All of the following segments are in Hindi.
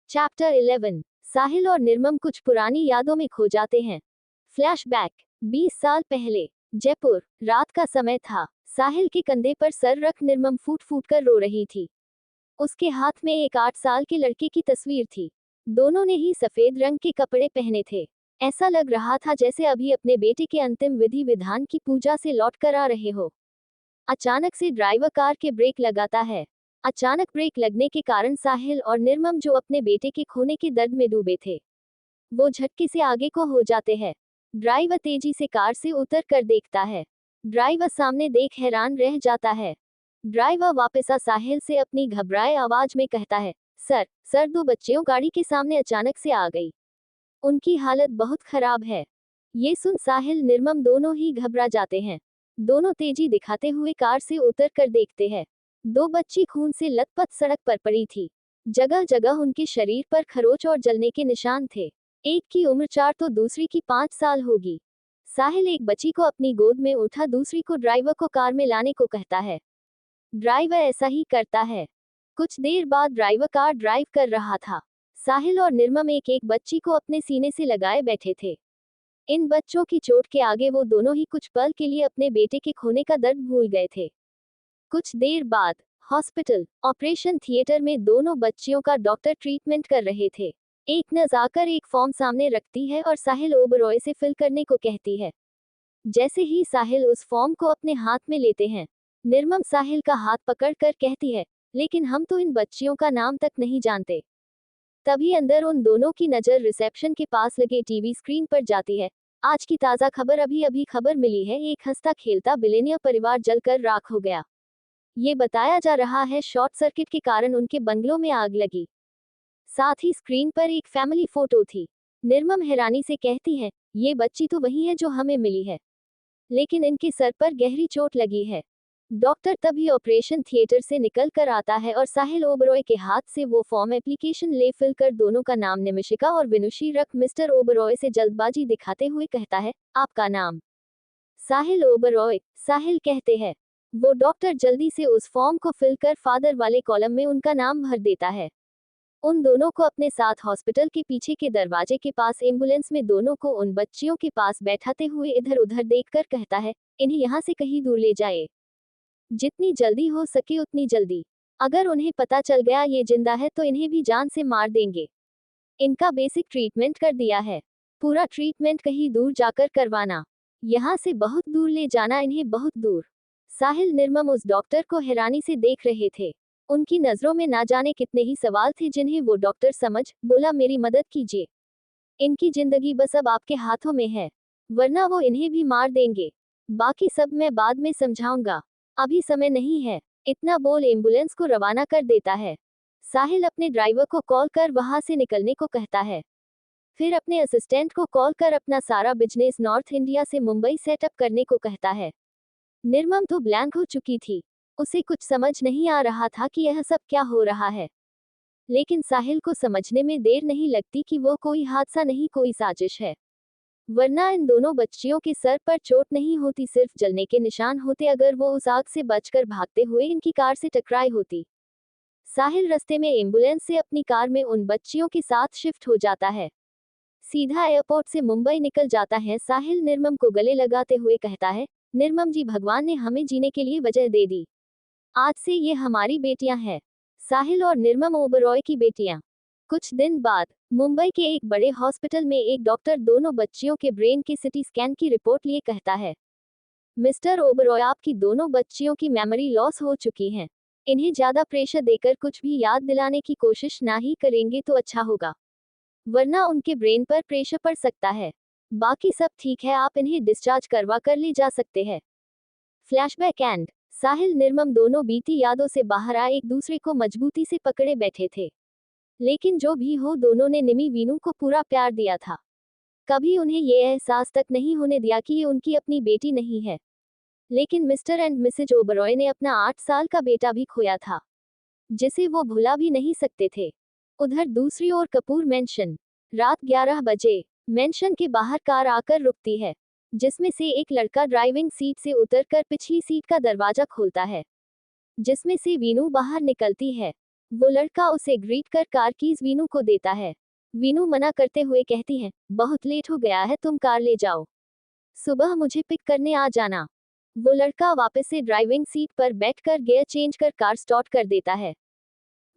चैप्टर 11। साहिल और निर्मम कुछ पुरानी यादों में खो जाते हैं। फ्लैशबैक। 20 साल पहले, जयपुर, रात का समय था। साहिल के कंधे पर सर रख निर्मम फूट फूट कर रो रही थी। उसके हाथ में एक 8 साल के लड़के की तस्वीर थी। दोनों ने ही सफेद रंग के कपड़े पहने थे। ऐसा लग रहा था जैसे अभी अपने बेटे के अंतिम विधि विधान की पूजा से लौट कर आ रहे हो। अचानक से ड्राइवर कार के ब्रेक लगाता है। अचानक ब्रेक लगने के कारण साहिल और निर्मम, जो अपने बेटे के खोने के दर्द में डूबे थे, वो झटके से आगे को हो जाते हैं। ड्राइवर तेजी से कार से उतर कर देखता है। ड्राइवर सामने देख हैरान रह जाता है। ड्राइवर वापस आ साहिल से अपनी घबराए आवाज में कहता है, सर 2 बच्चियों गाड़ी के सामने अचानक से आ गई। उनकी हालत बहुत खराब है। ये सुन साहिल निर्मम दोनों ही घबरा जाते हैं। दोनों तेजी दिखाते हुए कार से उतर कर देखते हैं। 2 बच्ची खून से लथपथ सड़क पर पड़ी थी। जगह जगह उनके शरीर पर खरोच और जलने के निशान थे। एक की उम्र 4 तो दूसरी की 5 साल होगी। साहिल एक बच्ची को अपनी गोद में उठा दूसरी को ड्राइवर को कार में लाने को कहता है। ड्राइवर ऐसा ही करता है। कुछ देर बाद ड्राइवर कार ड्राइव कर रहा था। साहिल और निर्मम एक एक बच्ची को अपने सीने से लगाए बैठे थे। इन बच्चों की चोट के आगे वो दोनों ही कुछ पल के लिए अपने बेटे के खोने का दर्द भूल गए थे। कुछ देर बाद हॉस्पिटल ऑपरेशन थिएटर में दोनों बच्चियों का डॉक्टर ट्रीटमेंट कर रहे थे। एक नर्स आकर एक फॉर्म सामने रखती है और साहिल ओबरॉय से फिल करने को कहती है। जैसे ही साहिल उस फॉर्म को अपने हाथ में लेते हैं, निर्मम साहिल का हाथ पकड़कर कहती है, लेकिन हम तो इन बच्चियों का नाम तक नहीं जानते। तभी अंदर उन दोनों की नजर रिसेप्शन के पास लगे टीवी स्क्रीन पर जाती है। आज की ताज़ा खबर, अभी खबर मिली है, एक हंसता खेलता बिलेनियर परिवार जलकर राख हो गया। ये बताया जा रहा है शॉर्ट सर्किट के कारण उनके बंगलों में आग लगी। साथ ही स्क्रीन पर एक फैमिली फोटो थी। निर्मम हैरानी से कहती है, ये बच्ची तो वही है जो हमें मिली है, लेकिन इनके सर पर गहरी चोट लगी है। डॉक्टर तभी ऑपरेशन थिएटर से निकल कर आता है और साहिल ओबरॉय के हाथ से वो फॉर्म एप्लीकेशन ले फिल कर दोनों का नाम निमिशिका और विनुशी रख मिस्टर ओबरॉय से जल्दबाजी दिखाते हुए कहता है, आपका नाम? साहिल ओबरॉय, साहिल कहते हैं। वो डॉक्टर जल्दी से उस फॉर्म को फिल कर फादर वाले कॉलम में उनका नाम भर देता है। उन दोनों को अपने साथ हॉस्पिटल के पीछे के दरवाजे के पास एम्बुलेंस में दोनों को उन बच्चियों के पास बैठाते हुए इधर उधर देखकर कहता है, इन्हें यहाँ से कहीं दूर ले जाए। जितनी जल्दी हो सके उतनी जल्दी। अगर उन्हें पता चल गया ये जिंदा है तो इन्हें भी जान से मार देंगे। इनका बेसिक ट्रीटमेंट कर दिया है। पूरा ट्रीटमेंट कहीं दूर जाकर करवाना। यहाँ से बहुत दूर ले जाना, इन्हें बहुत दूर। साहिल निर्मम उस डॉक्टर को हैरानी से देख रहे थे। उनकी नजरों में ना जाने कितने ही सवाल थे जिन्हें वो डॉक्टर समझ बोला, मेरी मदद कीजिए। इनकी जिंदगी बस अब आपके हाथों में है, वरना वो इन्हें भी मार देंगे। बाकी सब मैं बाद में समझाऊंगा, अभी समय नहीं है। इतना बोल एम्बुलेंस को रवाना कर देता है। साहिल अपने ड्राइवर को कॉल कर वहां से निकलने को कहता है। फिर अपने असिस्टेंट को कॉल कर अपना सारा बिजनेस नॉर्थ इंडिया से मुंबई सेटअप करने को कहता है। निर्मम तो ब्लैंक हो चुकी थी। उसे कुछ समझ नहीं आ रहा था कि यह सब क्या हो रहा है। लेकिन साहिल को समझने में देर नहीं लगती कि वो कोई हादसा नहीं, कोई साजिश है। वरना इन दोनों बच्चियों के सर पर चोट नहीं होती, सिर्फ जलने के निशान होते अगर वो उस आग से बचकर भागते हुए इनकी कार से टकराए होती। साहिल रास्ते में एम्बुलेंस से अपनी कार में उन बच्चियों के साथ शिफ्ट हो जाता है। सीधा एयरपोर्ट से मुंबई निकल जाता है। साहिल निर्मम को गले लगाते हुए कहता है, निर्मम जी, भगवान ने हमें जीने के लिए वजह दे दी। आज से ये हमारी बेटियां हैं, साहिल और निर्मम ओबरॉय की बेटियां। कुछ दिन बाद मुंबई के एक बड़े हॉस्पिटल में एक डॉक्टर दोनों बच्चियों के ब्रेन के सिटी स्कैन की रिपोर्ट लिए कहता है, मिस्टर ओबरॉय, आपकी दोनों बच्चियों की मेमोरी लॉस हो चुकी है। इन्हें ज्यादा प्रेशर देकर कुछ भी याद दिलाने की कोशिश ना ही करेंगे तो अच्छा होगा, वरना उनके ब्रेन पर प्रेशर पड़ सकता है। बाकी सब ठीक है, आप इन्हें डिस्चार्ज करवा कर ले जा सकते हैं। Flashback and. साहिल निर्मम दोनों बीती यादों से बाहर आए एक दूसरे को मजबूती से पकड़े बैठे थे। लेकिन जो भी हो, दोनों ने निमी वीनू को पूरा प्यार दिया था। कभी उन्हें ये एहसास तक नहीं होने दिया कि ये उनकी अपनी बेटी नहीं है। लेकिन मिस्टर एंड मिसेज ओबरॉय ने अपना 8 साल का बेटा भी खोया था, जिसे वो भुला भी नहीं सकते थे। उधर दूसरी ओर कपूर मैंशन। रात 11 बजे मैंशन के बाहर कार आकर रुकती है, जिसमें से एक लड़का ड्राइविंग सीट से उतरकर पिछली सीट का दरवाजा खोलता है, जिसमें से वीनू बाहर निकलती है। वो लड़का उसे ग्रीट कर कार कीज वीनू को देता है। वीनू मना करते हुए कहती है, बहुत लेट हो गया है, तुम कार ले जाओ, सुबह मुझे पिक करने आ जाना। वो लड़का वापस से ड्राइविंग सीट पर बैठकर गियर चेंज कर कार स्टार्ट कर देता है।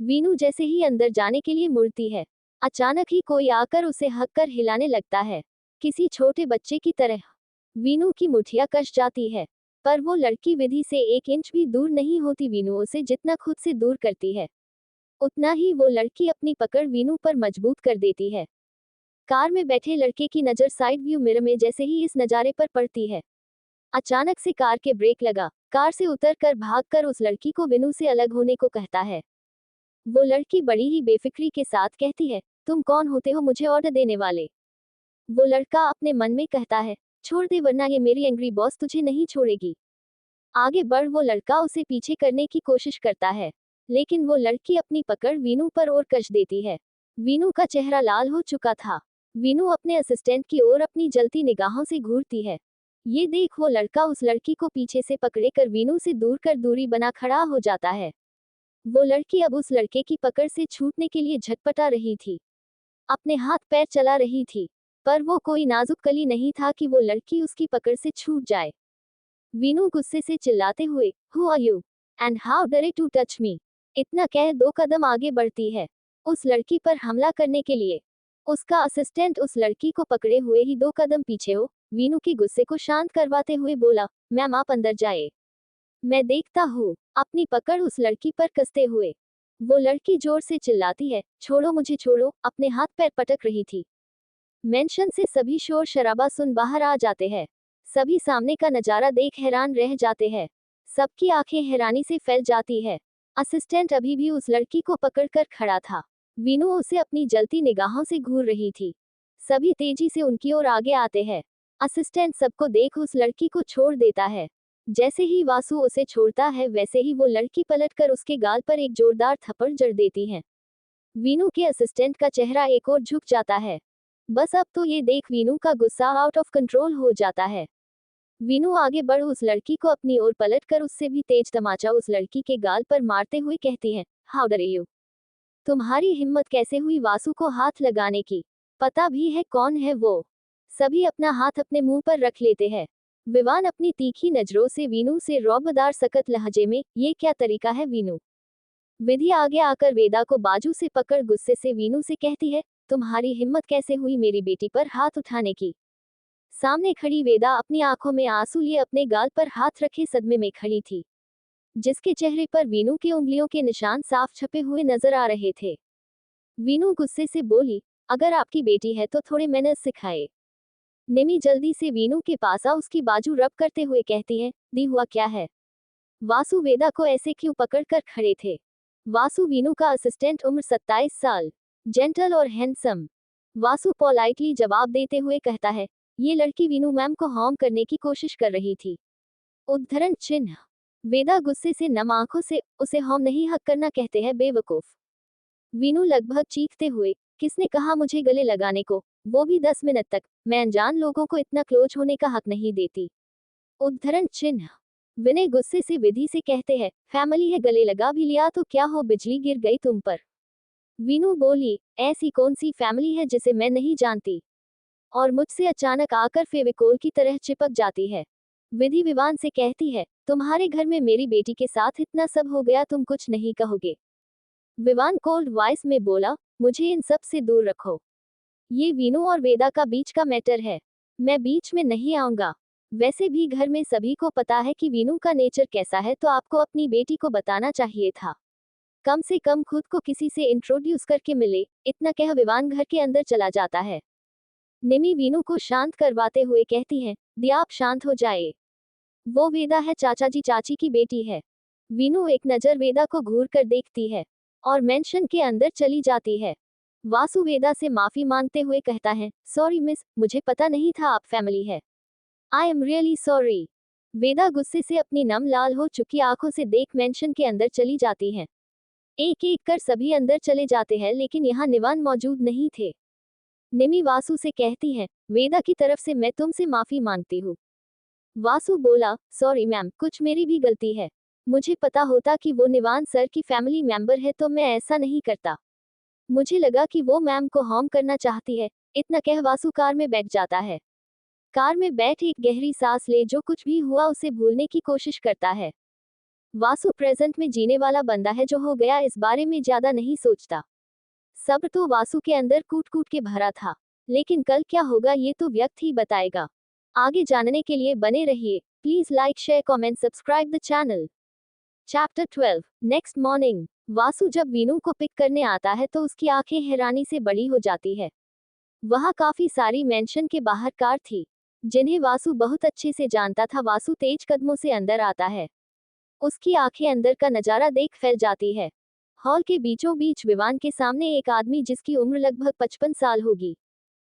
वीनू जैसे ही अंदर जाने के लिए मुड़ती है, अचानक ही कोई आकर उसे हक कर हिलाने लगता है, किसी छोटे बच्चे की तरह। वीनू की मुठिया कस जाती है, पर वो लड़की विधि से 1 इंच भी दूर नहीं होती। वीनू उसे जितना खुद से दूर करती है, उतना ही वो लड़की अपनी पकड़ वीनू पर मजबूत कर देती है। कार में बैठे लड़के की नज़र साइड व्यू मिरर में जैसे ही इस नज़ारे पर पड़ती है, अचानक से कार के ब्रेक लगा। कार से उतरकर भागकर उस लड़की को वीनू से अलग होने को कहता है। वो लड़की बड़ी ही बेफिक्री के साथ कहती है, तुम कौन होते हो मुझे ऑर्डर देने वाले? वो लड़का अपने मन में कहता है, छोड़ दे वरना ये मेरी एंग्री बॉस तुझे नहीं छोड़ेगी। आगे बढ़ वो लड़का उसे पीछे करने की कोशिश करता है, लेकिन वो लड़की अपनी पकड़ वीनू पर और कस देती है। वीनू का चेहरा लाल हो चुका था। वीनू अपने असिस्टेंट की ओर अपनी जलती निगाहों से घूरती है। ये देख वो लड़का उस लड़की को पीछे से पकड़े कर वीनू से दूर कर दूरी बना खड़ा हो जाता है। वो लड़की अब उस लड़के की पकड़ से छूटने के लिए झटपटा रही थी, अपने हाथ पैर चला रही थी, पर वो कोई नाजुक कली नहीं था कि वो लड़की उसकी पकड़ से छूट जाए। वीनू गुस्से से चिल्लाते हुए, who are you and how dare to touch me, इतना कह 2 कदम आगे बढ़ती है, उस लड़की पर हमला करने के लिए। उसका असिस्टेंट उस लड़की को पकड़े हुए ही 2 कदम पीछे हो वीनू के गुस्से को शांत करवाते हुए बोला, मैम आप अंदर जाए, मैं देखता हूँ, अपनी पकड़ उस लड़की पर कसते हुए। वो लड़की जोर से चिल्लाती है, छोड़ो मुझे छोड़ो, अपने हाथ पैर पटक रही थी। मेंशन से सभी शोर शराबा सुन बाहर आ जाते हैं। सभी सामने का नजारा देख हैरान रह जाते हैं। सबकी आंखें हैरानी से फैल जाती है। असिस्टेंट अभी भी उस लड़की को पकड़कर खड़ा था। वीनू उसे अपनी जलती निगाहों से घूर रही थी। सभी तेजी से उनकी ओर आगे आते हैं। असिस्टेंट सबको देख उस लड़की को छोड़ देता है। जैसे ही वासु उसे छोड़ता है वैसे ही वो लड़की पलटकर उसके गाल पर एक जोरदार थप्पड़ जड़ देती है। वीनू के असिस्टेंट का चेहरा एक ओर झुक जाता है। बस अब तो ये देख वीनू का गुस्सा आउट ऑफ कंट्रोल हो जाता है। वीनू आगे बढ़ उस लड़की को अपनी ओर पलटकर उससे भी तेज तमाचा उस लड़की के गाल पर मारते हुए कहती है, हाउ डरे यू, तुम्हारी हिम्मत कैसे हुई वासु को हाथ लगाने की? पता भी है कौन है वो? सभी अपना हाथ अपने मुंह पर रख लेते हैं। विवान अपनी तीखी नजरों से वीनू से रौबदार सकत लहजे में, ये क्या तरीका है वीनू? विधि आगे आकर वेदा को बाजू से पकड़ गुस्से से वीनू से कहती है, तुम्हारी हिम्मत कैसे हुई मेरी बेटी पर हाथ उठाने की? सामने खड़ी वेदा अपनी आंखों में आंसू लिए अपने गाल पर हाथ रखे सदमे में खड़ी थी, जिसके चेहरे पर वीनू के उंगलियों के निशान साफ छपे हुए नजर आ रहे थे। वीनू गुस्से से बोली, अगर आपकी बेटी है तो थोड़े मैनर्स सिखाए। निमी जल्दी से वीनू के पास आ उसकी बाजू रब करते हुए कहती है, दी हुआ क्या है? वासु वेदा को ऐसे क्यों पकड़ कर खड़े थे? वासु वीनू का असिस्टेंट, उम्र 27 साल, जेंटल और हैंडसम। वासु पोलाइटली जवाब देते हुए कहता है, ये लड़की वीनू मैम को हार्म करने की कोशिश कर रही थी। उद्धरण चिन्ह। वेदा गुस्से से नम आंखों से, उसे हार्म नहीं हक करना कहते हैं बेवकूफ। वीनू लगभग चीखते हुए, किसने कहा मुझे गले लगाने को, वो भी 10 मिनट तक, मैं अनजान लोगों को इतना क्लोज होने का हक नहीं देती। उद्धरण चिन्ह। विनय गुस्से से विधि से कहते हैं, फैमिली है, गले लगा भी लिया तो क्या हो, बिजली गिर गई तुम पर? वीनू बोली, ऐसी कौन सी फैमिली है जिसे मैं नहीं जानती और मुझसे अचानक आकर फेविकोल की तरह चिपक जाती है? विधि विवान से कहती है, तुम्हारे घर में मेरी बेटी के साथ इतना सब हो गया, तुम कुछ नहीं कहोगे? विवान कोल्ड वॉइस में बोला, मुझे इन सब से दूर रखो, ये वीनू और वेदा का बीच का मैटर है, मैं बीच में नहीं आऊंगा। वैसे भी घर में सभी को पता है कि वीनू का नेचर कैसा है, तो आपको अपनी बेटी को बताना चाहिए था, कम से कम खुद को किसी से इंट्रोड्यूस करके मिले। इतना कह विवान घर के अंदर चला जाता है। निमी वीनू को शांत करवाते हुए कहती है, दिया आप शांत हो जाए, वो वेदा है, चाचा जी चाची की बेटी है। वीनू एक नजर वेदा को घूर कर देखती है और मेंशन के अंदर चली जाती है। वासु वेदा से माफी मांगते हुए कहता है, सॉरी मिस, मुझे पता नहीं था आप फैमिली है। I am really sorry. Veda गुस्से से अपनी नम लाल हो चुकी आंखों से देख मेंशन के अंदर चली जाती हैं। एक एक कर सभी अंदर चले जाते हैं, लेकिन यहाँ निवान मौजूद नहीं थे। निमी वासु से कहती है, वेदा की तरफ से मैं तुमसे माफी मांगती हूँ। वासु बोला, सॉरी मैम, कुछ मेरी भी गलती है। मुझे पता होता कि वो निवान सर की फैमिली मेंबर है तो मैं ऐसा नहीं करता। मुझे लगा कि वो मैम को हार्म करना चाहती है। इतना कह वासु कार में बैठ जाता है। कार में बैठ एक गहरी सांस ले जो कुछ भी हुआ उसे भूलने की कोशिश करता है। वासु प्रेजेंट में जीने वाला बंदा है, जो हो गया इस बारे में ज्यादा नहीं सोचता। सब्र तो वासु के अंदर कूट कूट के भरा था, लेकिन कल क्या होगा ये तो वक्त ही बताएगा। आगे जानने के लिए बने रहिए। Please like share comment subscribe the channel. Chapter 12 next morning. Vasu जब वीनू को पिक करने आता है तो उसकी आंखें हैरानी से बड़ी हो जाती है। वहाँ काफी सारी मेंशन के बाहर कार थी, जिन्हें वासु बहुत अच्छे से जानता था। वासु तेज कदमों से अंदर आता है। उसकी आंखें अंदर का नजारा देख फैल जाती है। हॉल के बीचों बीच विवान के सामने एक आदमी जिसकी उम्र लगभग 55 साल होगी।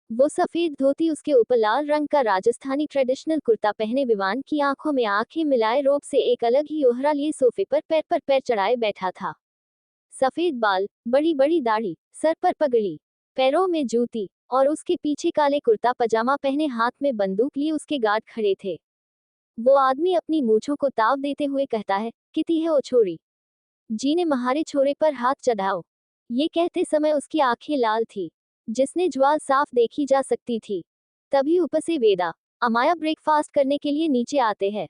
वो सफेद धोती, उसके ऊपर लाल रंग का राजस्थानी ट्रेडिशनल कुर्ता पहने विवान की आंखों में आंखें मिलाए रोब से एक अलग ही ओहरा लिए सोफे पर पैर चढ़ाए बैठा था। सफेद बाल, बड़ी बड़ी दाढ़ी, सर पर पगड़ी, पैरों में जूती और उसके पीछे काले कुर्ता पजामा पहने हाथ में बंदूक लिए उसके गार्ड खड़े थे। वो आदमी अपनी मूंछों को ताव देते हुए कहता है, किती है ओ छोरी, जी ने महारे छोरे पर हाथ चढ़ाओ। ये कहते समय उसकी आंखें लाल थी, जिसने ज्वाल साफ देखी जा सकती थी। तभी ऊपर से वेदा, अमाया ब्रेकफास्ट करने के लिए नीचे आते हैं।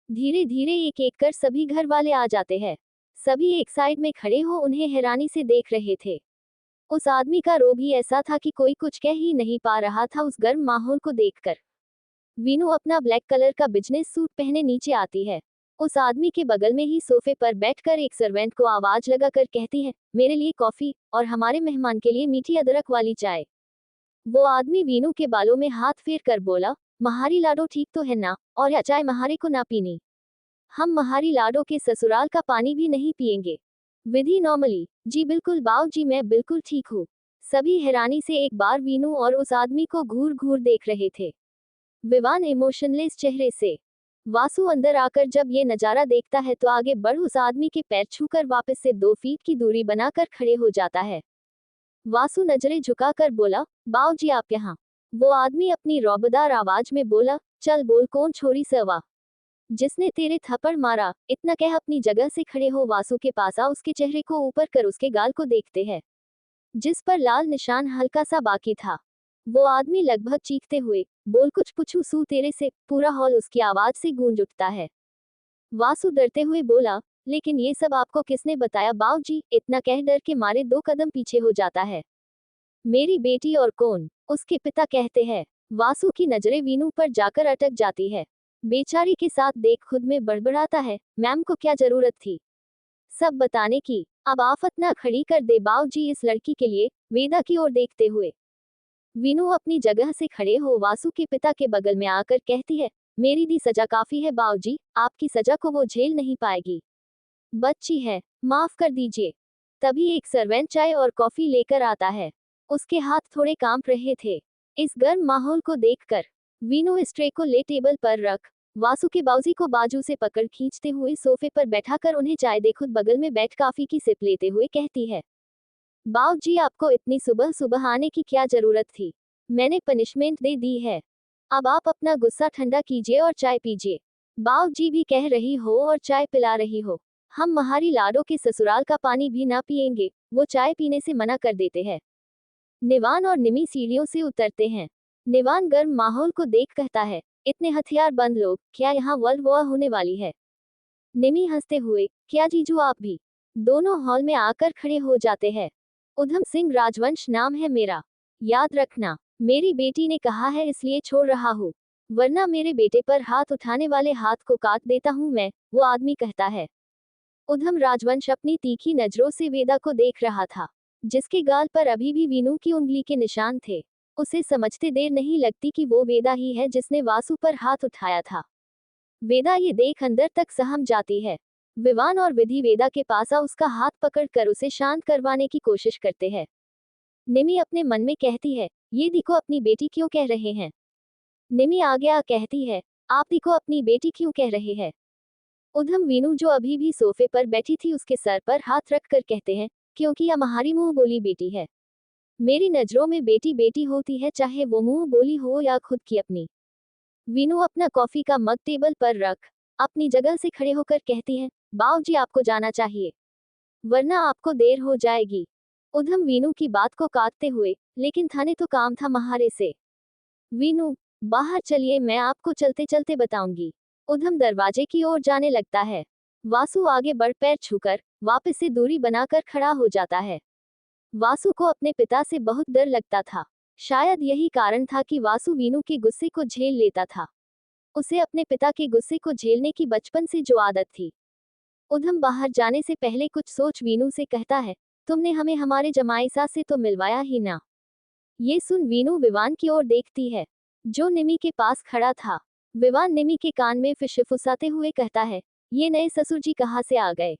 धीरे धीरे एक एक कर सभी घर वाले आ जाते हैं। सभी एक साइड में खड़े हो उन्हें हैरानी से देख रहे थे। उस आदमी का रोब ही ऐसा था कि कोई कुछ कह ही नहीं पा रहा था उस गर्म माहौल को देखकर। वीनू अपना ब्लैक कलर का बिजनेस सूट पहने नीचे आती है। उस आदमी के बगल में ही सोफे पर बैठकर एक सर्वेंट को आवाज लगाकर कहती है, मेरे लिए कॉफी और हमारे मेहमान के लिए मीठी अदरक वाली चाय। वो आदमी वीनू के बालों में हाथ फेर कर बोला, महारी लाडो ठीक तो है ना, और या चाय महारे को ना पीनी। हम महारी लाडो के ससुराल का पानी भी नहीं पिएंगे। विधि नॉर्मली, जी बिल्कुल बाऊ जी, मैं बिल्कुल ठीक हूँ। सभी हैरानी से एक बार वीनू और उस आदमी को घूर घूर देख रहे थे। विवान इमोशनलेस चेहरे से। वासु अंदर आकर जब ये नजारा देखता है तो आगे बढ़ उस आदमी के पैर छूकर वापस से 2 फीट की दूरी बनाकर खड़े हो जाता है। वासु नजरें झुकाकर बोला, बाऊ जी आप यहाँ। वो आदमी अपनी रौबदार आवाज में बोला, चल बोल कौन छोरी सवा, जिसने तेरे थप्पड़ मारा। इतना कह अपनी जगह से खड़े हो वासु के पास आ उसके चेहरे को ऊपर कर उसके गाल को देखते हैं, जिस पर लाल निशान हल्का सा बाकी था। वो आदमी लगभग चीखते हुए, बोल कुछ पूछू सू तेरे से। पूरा हॉल उसकी आवाज से गूंज उठता है। वासु डरते हुए बोला, लेकिन ये सब आपको किसने बताया बाऊ जी। इतना कह डर के मारे 2 कदम पीछे हो जाता है। मेरी बेटी और कौन, उसके पिता कहते हैं। वासु की नजरें वीनू पर जाकर अटक जाती है। बेचारी के साथ देख खुद में बड़बड़ाता है, मैम को क्या जरूरत थी सब बताने की। अब आफत ना खड़ी कर दे बाऊ जी इस लड़की के लिए। वेदा की ओर देखते हुए वीनू अपनी जगह से खड़े हो वासु के पिता के बगल में आकर कहती है, मेरी दी सजा काफी है बाऊ जी, आपकी सजा को वो झेल नहीं पाएगी। बच्ची है, माफ कर दीजिए। तभी एक सर्वेंट चाय और कॉफी लेकर आता है। उसके हाथ थोड़े कांप रहे थे। इस गर्म माहौल को देखकर वीनू इस ट्रे को ले टेबल पर रख वासु के बाऊजी को बाजू से पकड़ खींचते हुए सोफे पर बैठाकर उन्हें चाय दे खुद बगल में बैठ कॉफी की सिप लेते हुए कहती है, बाऊ जी आपको इतनी सुबह सुबह आने की क्या जरूरत थी, मैंने पनिशमेंट दे दी है। अब आप अपना गुस्सा ठंडा कीजिए और चाय पीजिए। बाऊ जी भी कह रही हो और चाय पिला रही हो। हम महारी लाडो के ससुराल का पानी भी ना पिएंगे। वो चाय पीने से मना कर देते हैं। निवान और निमी सीढ़ियों से उतरते हैं। निवान गर्म माहौल को देख कहता है, इतने हथियार बंद लोग, क्या यहाँ वर्ल्ड वॉर होने वाली है। निमी हंसते हुए, क्या जीजू आप भी। दोनों हॉल में आकर खड़े हो जाते हैं। उधम सिंह राजवंश नाम है मेरा, याद रखना। मेरी बेटी ने कहा है इसलिए छोड़ रहा हूँ, वरना मेरे बेटे पर हाथ उठाने वाले हाथ को काट देता हूँ मैं, वो आदमी कहता है। उधम राजवंश अपनी तीखी नजरों से वेदा को देख रहा था, जिसके गाल पर अभी भी वीनू की उंगली के निशान थे। उसे समझते देर नहीं लगती कि वो वेदा ही है जिसने वासु पर हाथ उठाया था। वेदा ये देख अंदर तक सहम जाती है। विवान और विधि वेदा के पास आ उसका हाथ पकड़कर उसे शांत करवाने की कोशिश करते हैं। निमी अपने मन में कहती है, ये दी को अपनी बेटी क्यों कह रहे हैं। निमी आगे आ कहती है, आप दी को अपनी बेटी क्यों कह रहे हैं। उधम वीनू जो अभी भी सोफे पर बैठी थी उसके सर पर हाथ रखकर कहते हैं, क्योंकि यह हमारी मुंह बोली बेटी है। मेरी नजरों में बेटी बेटी होती है, चाहे वो मुंह बोली हो या खुद की अपनी। वीनू अपना कॉफी का मग टेबल पर रख अपनी जगह से खड़े होकर कहती है, बाऊजी आपको जाना चाहिए, वरना आपको देर हो जाएगी। उधम वीनू की बात को काटते हुए, लेकिन थाने तो काम था महारे से। वीनू, बाहर चलिए, मैं आपको चलते चलते बताऊंगी। उधम दरवाजे की ओर जाने लगता है। वासु आगे बढ़ पैर छूकर वापस से दूरी बनाकर खड़ा हो जाता है। वासु को अपने पिता से बहुत डर लगता था। शायद यही कारण था कि वासु वीनू के गुस्से को झेल लेता था। उसे अपने पिता के गुस्से को झेलने की बचपन से जो आदत थी। उधम बाहर जाने से पहले कुछ सोच वीनू से कहता है, तुमने हमें हमारे जमाईसा से तो मिलवाया ही ना। ये सुन वीनू विवान की ओर देखती है, जो निमी के पास खड़ा था। विवान निमी के कान में फिसफुसाते हुए कहता है, ये नए ससुर जी कहाँ से आ गए।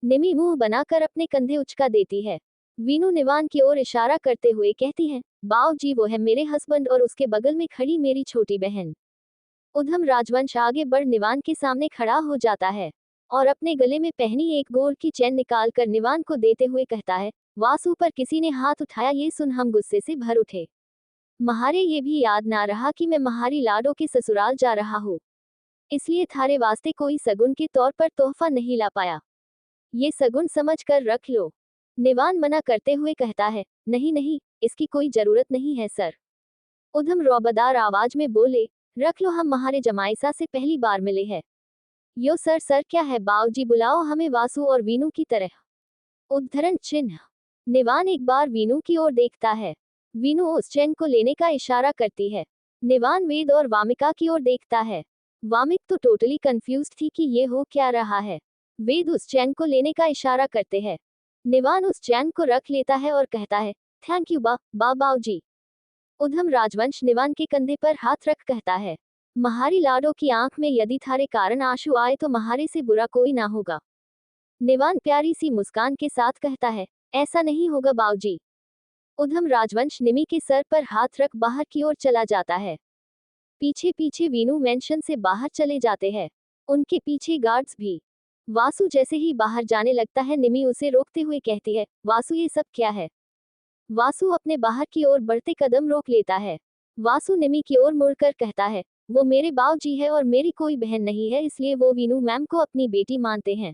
निमी मुंह बनाकर अपने कंधे उचका देती है। वीनू निवान की ओर इशारा करते हुए कहती है, बाऊ जी वो है मेरे हस्बैंड और उसके बगल में खड़ी मेरी छोटी बहन। उधम राजवंश आगे बढ़ निवान के सामने खड़ा हो जाता है और अपने गले में पहनी एक गोल्ड की चैन निकाल कर निवान को देते हुए कहता है, वासु पर किसी ने हाथ उठाया। ये सुन हम गुस्से से भर उठे। महारे ये भी याद ना रहा कि मैं महारी लाडो के ससुराल जा रहा हूँ, इसलिए थारे वास्ते कोई सगुन के तौर पर तोहफा नहीं ला पाया। ये सगुन समझ कर रख लो। निवान मना करते हुए कहता है, नहीं नहीं, इसकी कोई जरूरत नहीं है सर। उधम रौबदार आवाज में बोले, रख लो, हम महारे जमाईसा से पहली बार मिले हैं। यो सर सर क्या है, बाऊजी बुलाओ हमें वासु और वीनू की तरह। उद्धरण चिन्ह। निवान एक बार वीनू की ओर देखता है। वीनू उस चैन को लेने का इशारा करती है। निवान वेद और वामिका की ओर देखता है। वामिक तो टोटली कंफ्यूज्ड थी कि ये हो क्या रहा है। वेद उस चैन को लेने का इशारा करते हैं। निवान उस चैन को रख लेता है और कहता है, थैंक यू बाऊजी। उधम राजवंश निवान के कंधे पर हाथ रख कहता है, महारी लाडो की आंख में यदि थारे कारण आंसू आए तो महारे से बुरा कोई ना होगा। निवान प्यारी सी मुस्कान के साथ कहता है, ऐसा नहीं होगा बाऊजी। उधम राजवंश निमी के सर पर हाथ रख बाहर की ओर चला जाता है। पीछे पीछे वीनू मेंशन से बाहर चले जाते हैं। उनके पीछे गार्ड्स भी। वासु जैसे ही बाहर जाने लगता है, निमी उसे रोकते हुए कहती है, वासु ये सब क्या है। वासु अपने बाहर की ओर बढ़ते कदम रोक लेता है। वासु निमी की ओर मुड़कर कहता है, वो मेरे बाऊजी है और मेरी कोई बहन नहीं है, इसलिए वो वीनू मैम को अपनी बेटी मानते हैं।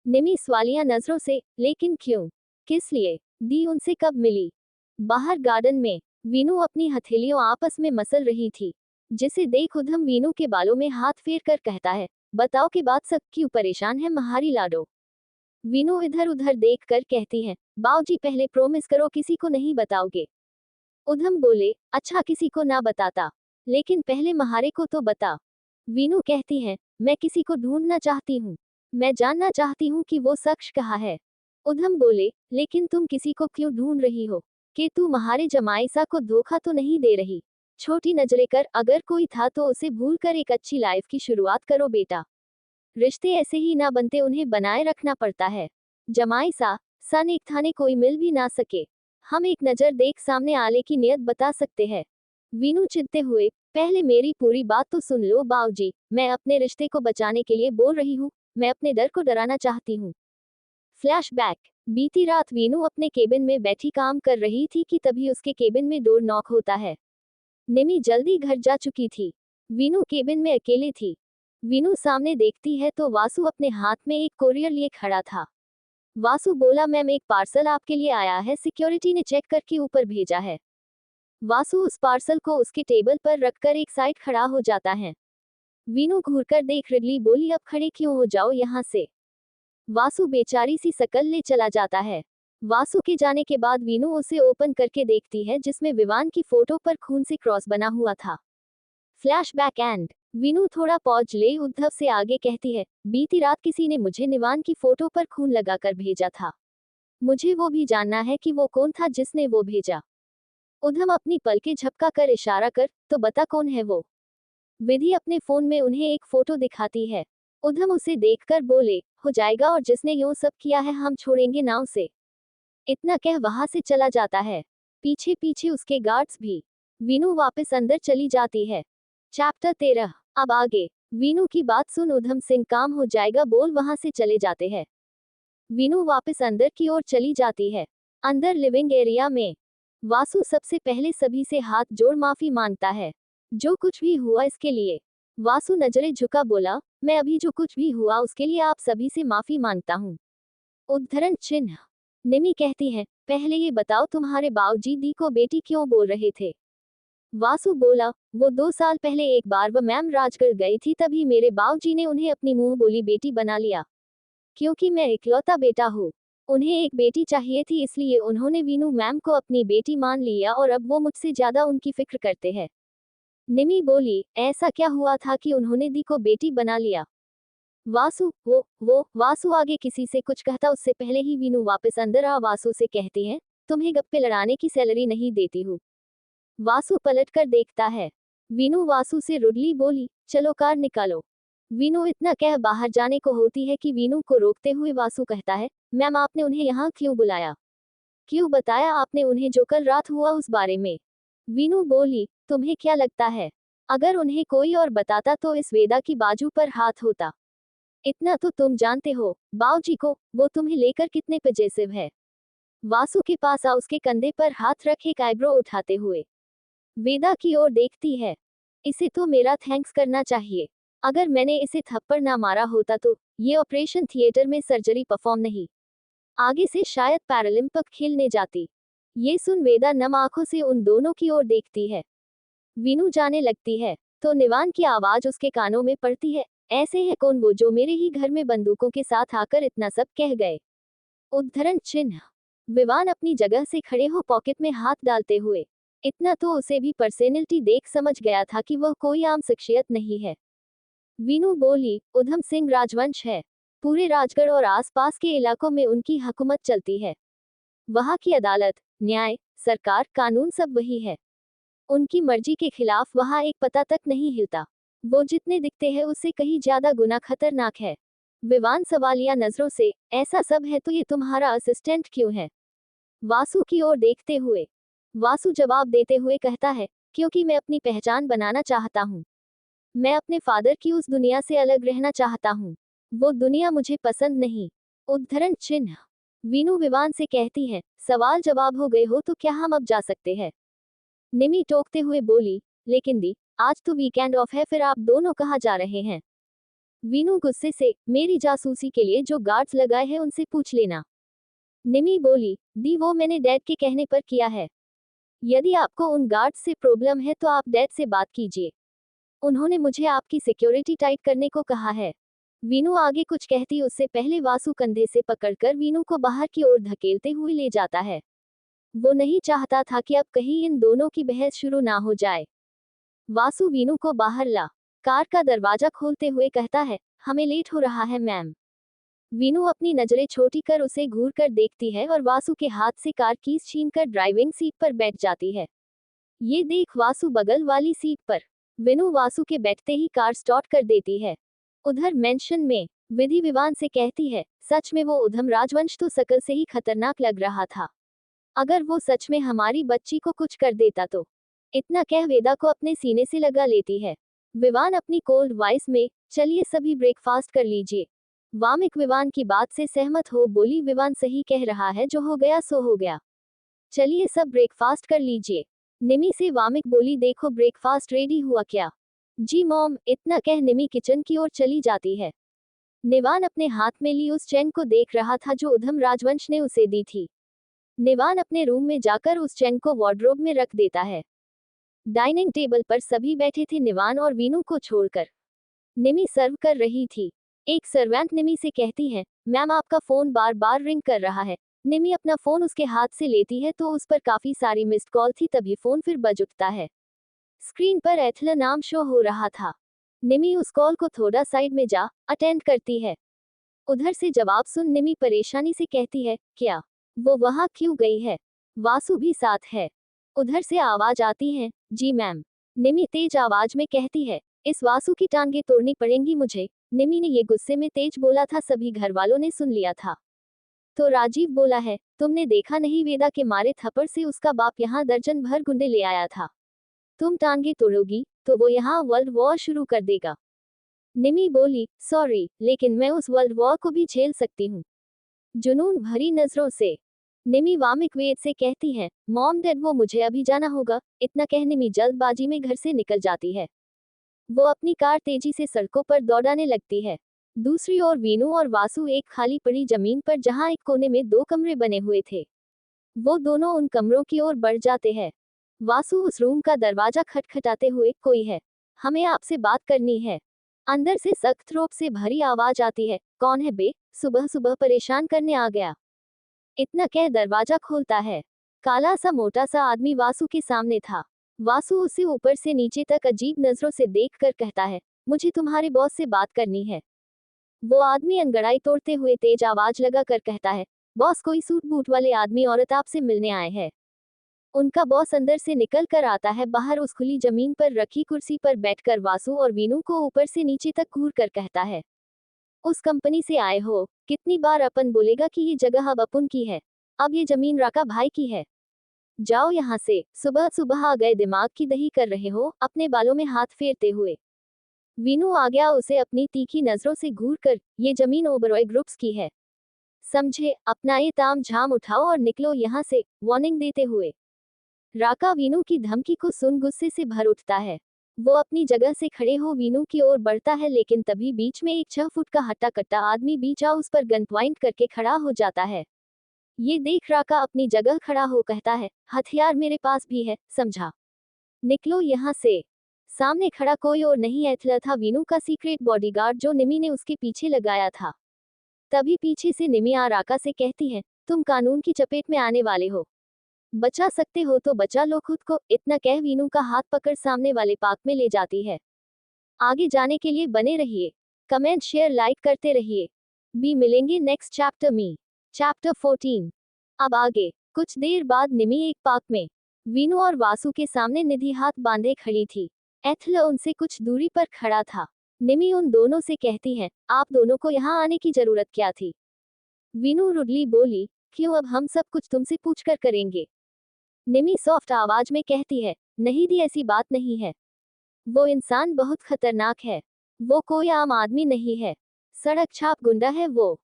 निमी सवालिया नजरों से, लेकिन क्यों, किस लिए दी, उनसे कब मिली। बाहर गार्डन में वीनू अपनी हथेलियों आपस में मसल रही थी, जिसे देख उधम वीनू के बालों में हाथ फेर कर कहता है, बताओ के बाद सब क्यों परेशान है महारी लाडो। वीनू इधर उधर देख कर कहती है, बाऊजी पहले प्रॉमिस करो किसी को नहीं बताओगे। उधम बोले, अच्छा किसी को ना बताता, लेकिन पहले महारे को तो बता। वीनू कहती है, मैं किसी को ढूंढना चाहती हूँ, मैं जानना चाहती हूँ कि वो शख्स कहाँ है। उधम बोले, लेकिन तुम किसी को क्यों ढूंढ रही हो, कि तू महारे जमाईसा को धोखा तो नहीं दे रही। छोटी नजरें कर, अगर कोई था तो उसे भूल कर एक अच्छी लाइफ की शुरुआत करो बेटा। रिश्ते ऐसे ही ना बनते, उन्हें बनाए रखना पड़ता है। जमाईसा सन एक थाने कोई मिल भी ना सके, हम एक नजर देख सामने आले की नियत बता सकते हैं। वीनू चिढ़ते हुए, पहले मेरी पूरी बात तो सुन लो बाऊजी, मैं अपने रिश्ते को बचाने के लिए बोल रही हूँ, मैं अपने डर को डराना चाहती हूँ। फ्लैशबैक। बीती रात वीनू अपने केबिन में बैठी काम कर रही थी कि तभी उसके केबिन में डोर नॉक होता है। निमी जल्दी घर जा चुकी थी। वीनू केबिन में अकेले थी। वीनू सामने देखती है तो वासु अपने हाथ में एक कोरियर लिए खड़ा था। वासु बोला, मैम एक पार्सल आपके लिए आया है, सिक्योरिटी ने चेक करके ऊपर भेजा है। वासु उस पार्सल को उसके टेबल पर रखकर एक साइड खड़ा हो जाता है। वीनू घूरकर देख रिडली बोली, अब खड़े क्यों हो जाओ यहाँ से। वासु बेचारी सी शकल ले चला जाता है। वासु के जाने के बाद वीनू उसे ओपन करके देखती है, जिसमें विवान की फोटो पर खून से क्रॉस बना हुआ था। Flashback and. वीनू थोड़ा पॉज ले उद्धव से आगे कहती है, बीती रात किसी ने मुझे निवान की फोटो पर खून लगाकर भेजा था। मुझे वो भी जानना है कि वो कौन था जिसने वो भेजा। उद्धव अपनी पलकें झपका कर इशारा कर, तो बता कौन है वो। विधि अपने फोन में उन्हें एक फोटो दिखाती है। उद्धव उसे देखकर बोले, हो जाएगा, और जिसने यूं सब किया है हम छोड़ेंगे ना उसे। इतना कह वहां से चला जाता है। पीछे पीछे उसके गार्ड्स भी। वीनू वापस अंदर चली जाती है। चैप्टर 13। अब आगे। वीनू की बात सुन उधम सिंह, काम हो जाएगा बोल वहां से चले जाते हैं। वीनू वापस अंदर की ओर चली जाती है। अंदर लिविंग एरिया में वासु सबसे पहले सभी से हाथ जोड़ माफी मांगता है, जो कुछ भी हुआ इसके लिए। वासु नजरें झुका बोला, मैं अभी जो कुछ भी हुआ उसके लिए आप सभी से माफी मांगता हूँ। उद्धरण चिन्ह। निमि कहती है, पहले ये बताओ तुम्हारे बाबूजी दी को बेटी क्यों बोल रहे थे। वासु बोला, वो 2 साल पहले एक बार वह मैम राजगढ़ गई थी, तभी मेरे बाबूजी ने उन्हें अपनी मुंह बोली बेटी बना लिया। क्योंकि मैं इकलौता बेटा हूँ, उन्हें एक बेटी चाहिए थी, इसलिए उन्होंने वीनू मैम को अपनी बेटी मान लिया और अब वो मुझसे ज्यादा उनकी फिक्र करते हैं। निमी बोली, ऐसा क्या हुआ था कि उन्होंने दी को बेटी बना लिया। वासु आगे किसी से कुछ कहता उससे पहले ही वीनू वापस अंदर आ वासु से कहती है, तुम्हें गप्पे लड़ाने की सैलरी नहीं देती हूँ। वासु पलट कर देखता है। वीनू वासु से रुडली बोली, चलो कार निकालो। वीनू इतना कह बाहर जाने को होती है कि वीनू को रोकते हुए वासु कहता है, मैम आपने उन्हें यहाँ क्यों बुलाया, क्यों बताया आपने उन्हें जो कल रात हुआ उस बारे में। वीनू बोली, तुम्हें क्या लगता है, अगर उन्हें कोई और बताता तो इस वेदा की बाजू पर हाथ होता। इतना तो तुम जानते हो बाऊजी को, वो तुम्हें लेकर कितने पजेसिव है। वासु के पास आ उसके कंधे पर हाथ रख एक आईब्रो उठाते हुए वेदा की ओर देखती है। इसे तो मेरा थैंक्स करना चाहिए, अगर मैंने इसे थप्पड़ ना मारा होता तो ये ऑपरेशन थिएटर में सर्जरी परफॉर्म नहीं, आगे से शायद पैरालंपिक खेलने जाती। ये सुन वेदा नम आंखों से उन दोनों की ओर देखती है। वीनू जाने लगती है तो निवान की आवाज उसके कानों में पड़ती है, ऐसे है कौन वो जो मेरे ही घर में बंदूकों के साथ आकर इतना सब कह गए। उद्धरण चिन्ह। विवान अपनी जगह से खड़े हो पॉकेट में हाथ डालते हुए, इतना तो उसे भी पर्सनैलिटी देख समझ गया था कि वह कोई आम शख्सियत नहीं है। वीनू बोली, उधम सिंह राजवंश है, पूरे राजगढ़ और आसपास के इलाकों में उनकी हुकूमत चलती है। वहां की अदालत, न्याय, सरकार, कानून सब वही है। उनकी मर्जी के खिलाफ वहां एक पता तक नहीं हिलता। वो जितने दिखते हैं उससे कहीं ज्यादा गुना खतरनाक है। विवान सवालिया नजरों से, ऐसा सब है तो ये तुम्हारा असिस्टेंट क्यों है। वासु की ओर देखते हुए वासु जवाब देते हुए कहता है, क्योंकि मैं अपनी पहचान बनाना चाहता हूँ। मैं अपने फादर की उस दुनिया से अलग रहना चाहता हूँ, वो दुनिया मुझे पसंद नहीं। उद्धरण चिन्ह। वीनू विवान से कहती है, सवाल जवाब हो गए हो तो क्या हम अब जा सकते हैं। निमी टोकते हुए बोली, लेकिन दी, आज तो वीकेंड ऑफ है, फिर आप दोनों कहाँ जा रहे हैं। वीनू गुस्से से, मेरी जासूसी के लिए जो गार्ड्स लगाए हैं उनसे पूछ लेना। निमी बोली, दी वो मैंने डैड के कहने पर किया है। यदि आपको उन गार्ड्स से प्रॉब्लम है तो आप डैड से बात कीजिए, उन्होंने मुझे आपकी सिक्योरिटी टाइट करने को कहा है। वीनू आगे कुछ कहती उससे पहले वासु कंधे से पकड़कर वीनू को बाहर की ओर धकेलते हुए ले जाता है। वो नहीं चाहता था कि अब कहीं इन दोनों की बहस शुरू ना हो जाए। वासु वीनू को बाहर ला कार का दरवाजा खोलते हुए कहता है, हमें लेट हो रहा है मैम। वीनू अपनी नजरें छोटी कर उसे घूर कर देखती है और वासु के हाथ से कार कीज छीनकर ड्राइविंग सीट पर बैठ जाती है। ये देख वासु बगल वाली सीट पर। वीनू वासु के बैठते ही कार स्टार्ट कर देती है। उधर मेंशन में विधि विवान से कहती है, सच में वो उधम राजवंश तो शकल से ही खतरनाक लग रहा था, अगर वो सच में हमारी बच्ची को कुछ कर देता तो। इतना कह वेदा को अपने सीने से लगा लेती है। विवान अपनी कोल्ड वॉइस में, चलिए सभी ब्रेकफास्ट कर लीजिए। वामिक विवान की बात से सहमत हो बोली, विवान सही कह रहा है, जो हो गया सो हो गया, चलिए सब ब्रेकफास्ट कर लीजिए। निमी से वामिक बोली, देखो ब्रेकफास्ट रेडी हुआ क्या। जी मॉम, इतना कह निमी किचन की ओर चली जाती है। निवान अपने हाथ में ली उस चेन को देख रहा था जो उधम राजवंश ने उसे दी थी। निवान अपने रूम में जाकर उस चेन को वार्डरोब में रख देता है। डाइनिंग टेबल पर सभी बैठे थे निवान और वीनू को छोड़कर। निमी सर्व कर रही थी। एक सर्वेंट निमी से कहती है, मैम आपका फोन बार बार रिंग कर रहा है। निमी अपना फोन उसके हाथ से लेती है तो उस पर काफी सारी मिस्ड कॉल थी, तभी फोन फिर बज उठता है। स्क्रीन पर एथला नाम शो हो रहा था। निमी उस कॉल को थोड़ा साइड में जा अटेंड करती है। उधर से जवाब सुन निमी परेशानी से कहती है, क्या वो वहां क्यों गई है, वासु भी साथ है। उधर से आवाज आती है, जी मैम। निमी तेज आवाज में कहती है, इस वासु की टांगे तोड़नी पड़ेंगी मुझे। निमी ने ये गुस्से में तेज बोला था, सभी घर वालों ने सुन लिया था। तो राजीव बोला है, तुमने देखा नहीं वेदा के मारे थप्पड़ से उसका बाप यहाँ दर्जन भर गुंडे ले आया था। तुम टांगे तोड़ोगी तो वो यहाँ वर्ल्ड वॉर शुरू कर देगा। निमी बोली, सॉरी, लेकिन मैं उस वर्ल्ड वॉर को भी झेल सकती हूँ। जुनून भरी नजरों से निमी वामिक वेद से कहती है, मॉम डैड वो मुझे अभी जाना होगा। इतना कह निमी जल्दबाजी में घर से निकल जाती है। वो अपनी कार तेजी से सड़कों पर दौड़ाने लगती है। दूसरी ओर वीनू और वासु एक खाली पड़ी जमीन पर जहां एक कोने में 2 कमरे बने हुए थे। वो दोनों उन कमरों की ओर बढ़ जाते हैं। वासु उस रूम का दरवाजा खटखटाते हुए, कोई है, हमें आपसे बात करनी है। अंदर से सख्त रोब से भरी आवाज आती है, कौन है बे, सुबह सुबह परेशान करने आ गया। इतना कह दरवाजा खोलता है। काला सा मोटा सा आदमी वासु के सामने था। वासु उसे ऊपर से नीचे तक अजीब नजरों से देखकर कहता है, मुझे तुम्हारे बॉस से बात करनी है। वो आदमी अंगड़ाई तोड़ते हुए तेज आवाज लगाकर कहता है, बॉस, कोई सूट बूट वाले आदमी औरत आपसे मिलने आए हैं। उनका बॉस अंदर से निकल कर आता है। बाहर उस खुली जमीन पर रखी कुर्सी पर बैठकर वासु और वीनू को ऊपर से नीचे तक घूर कर कहता है, उस कंपनी से आए हो, कितनी बार अपन बोलेगा कि ये जगह अब अपन की है। अब ये जमीन राका भाई की है। जाओ यहाँ से, सुबह सुबह आ गए, दिमाग की दही कर रहे हो। अपने बालों में हाथ फेरते हुए वीनू आ गया उसे अपनी तीखी नजरों से घूर कर, ये जमीन ओबरॉय ग्रुप्स की है, समझे। अपना ये ताम झाम उठाओ और निकलो यहाँ से, वार्निंग देते हुए। राका वीनू की धमकी को सुन गुस्से से भर उठता है। वो अपनी जगह से खड़े हो वीनू की ओर बढ़ता है, लेकिन तभी बीच में एक 6 फुट का हट्टा कट्टा आदमी बीच आ उस पर गन पॉइंट करके खड़ा हो जाता है। ये देख राका अपनी जगह खड़ा हो कहता है, हथियार मेरे पास भी है, समझा। निकलो यहाँ से। सामने खड़ा कोई और नहीं एथला था वीनू का सीक्रेट बॉडीगार्ड जो निमी ने उसके पीछे लगाया था। तभी पीछे से निमी आ राका से कहती है, तुम कानून की चपेट में आने वाले हो, बचा सकते हो तो बचा लो खुद को। इतना कह वीनू का हाथ पकड़ सामने वाले पार्क में ले जाती है। आगे जाने के लिए बने रहिए, कमेंट शेयर लाइक करते रहिए। भी मिलेंगे नेक्स्ट चैप्टर में। चैप्टर 14। अब आगे। कुछ देर बाद निमी एक पार्क में वीनू और वासु के सामने निधि हाथ बांधे खड़ी थी। एथल उनसे कुछ दूरी पर खड़ा था। निमी उन दोनों से कहती है, आप दोनों को यहाँ आने की जरूरत क्या थी। वीनू रुडली बोली, क्यों, अब हम सब कुछ तुमसे पूछकर करेंगे। निमी सॉफ्ट आवाज में कहती है, नहीं दी, ऐसी बात नहीं है। वो इंसान बहुत खतरनाक है। वो कोई आम आदमी नहीं है, सड़क छाप गुंडा है वो।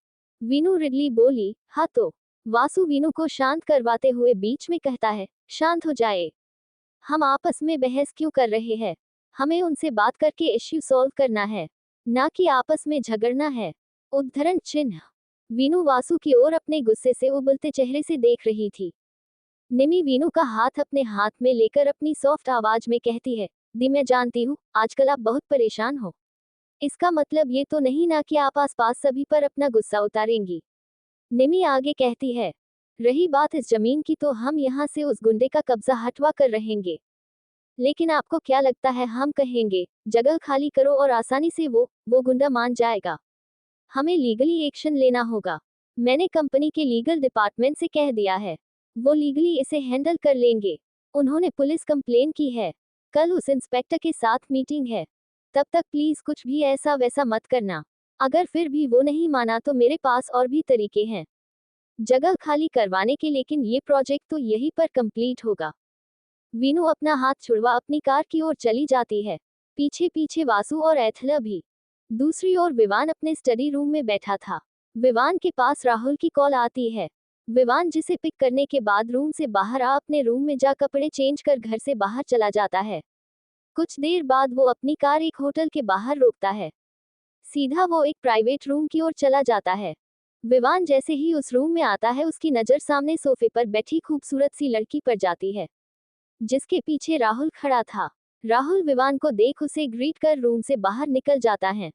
वीनू रिडली बोली, हाँ तो। वासु वीनू को शांत करवाते हुए बीच में कहता है, शांत हो जाए। हम आपस में बहस क्यों कर रहे हैं। हमें उनसे बात करके इश्यू सॉल्व करना है, ना कि आपस में झगड़ना है। उद्धरण चिन्ह। वीनू वासु की ओर अपने गुस्से से उबलते चेहरे से देख रही थी। निमी वीनू का हाथ अपने हाथ में लेकर अपनी सॉफ्ट आवाज में कहती है, दी, मैं जानती हूँ आजकल आप बहुत परेशान हो। इसका मतलब ये तो नहीं ना कि आप आसपास सभी पर अपना गुस्सा उतारेंगी। निमी आगे कहती है, रही बात इस जमीन की, तो हम यहाँ से उस गुंडे का कब्जा हटवा कर रहेंगे। लेकिन आपको क्या लगता है हम कहेंगे जगह खाली करो और आसानी से वो गुंडा मान जाएगा। हमें लीगली एक्शन लेना होगा। मैंने कंपनी के लीगल डिपार्टमेंट से कह दिया है, वो लीगली इसे हैंडल कर लेंगे। उन्होंने पुलिस कंप्लेन की है। कल उस इंस्पेक्टर के साथ मीटिंग है। तब तक प्लीज कुछ भी ऐसा वैसा मत करना। अगर फिर भी वो नहीं माना तो मेरे पास और भी तरीके हैं जगह खाली करवाने के, लेकिन ये प्रोजेक्ट तो यहीं पर कंप्लीट होगा। वीनू अपना हाथ छुड़वा अपनी कार की ओर चली जाती है। पीछे पीछे वासु और एथला भी। दूसरी ओर विवान अपने स्टडी रूम में बैठा था। विवान के पास राहुल की कॉल आती है। विवान जिसे पिक करने के बाद रूम से बाहर आ अपने रूम में जा कपड़े चेंज कर घर से बाहर चला जाता है। कुछ देर बाद वो अपनी कार एक होटल के बाहर रोकता है। सीधा वो एक प्राइवेट रूम की ओर चला जाता है। विवान जैसे ही उस रूम में आता है उसकी नजर सामने सोफे पर बैठी खूबसूरत सी लड़की पर जाती है, जिसके पीछे राहुल खड़ा था। राहुल विवान को देख उसे ग्रीट कर रूम से बाहर निकल जाता है।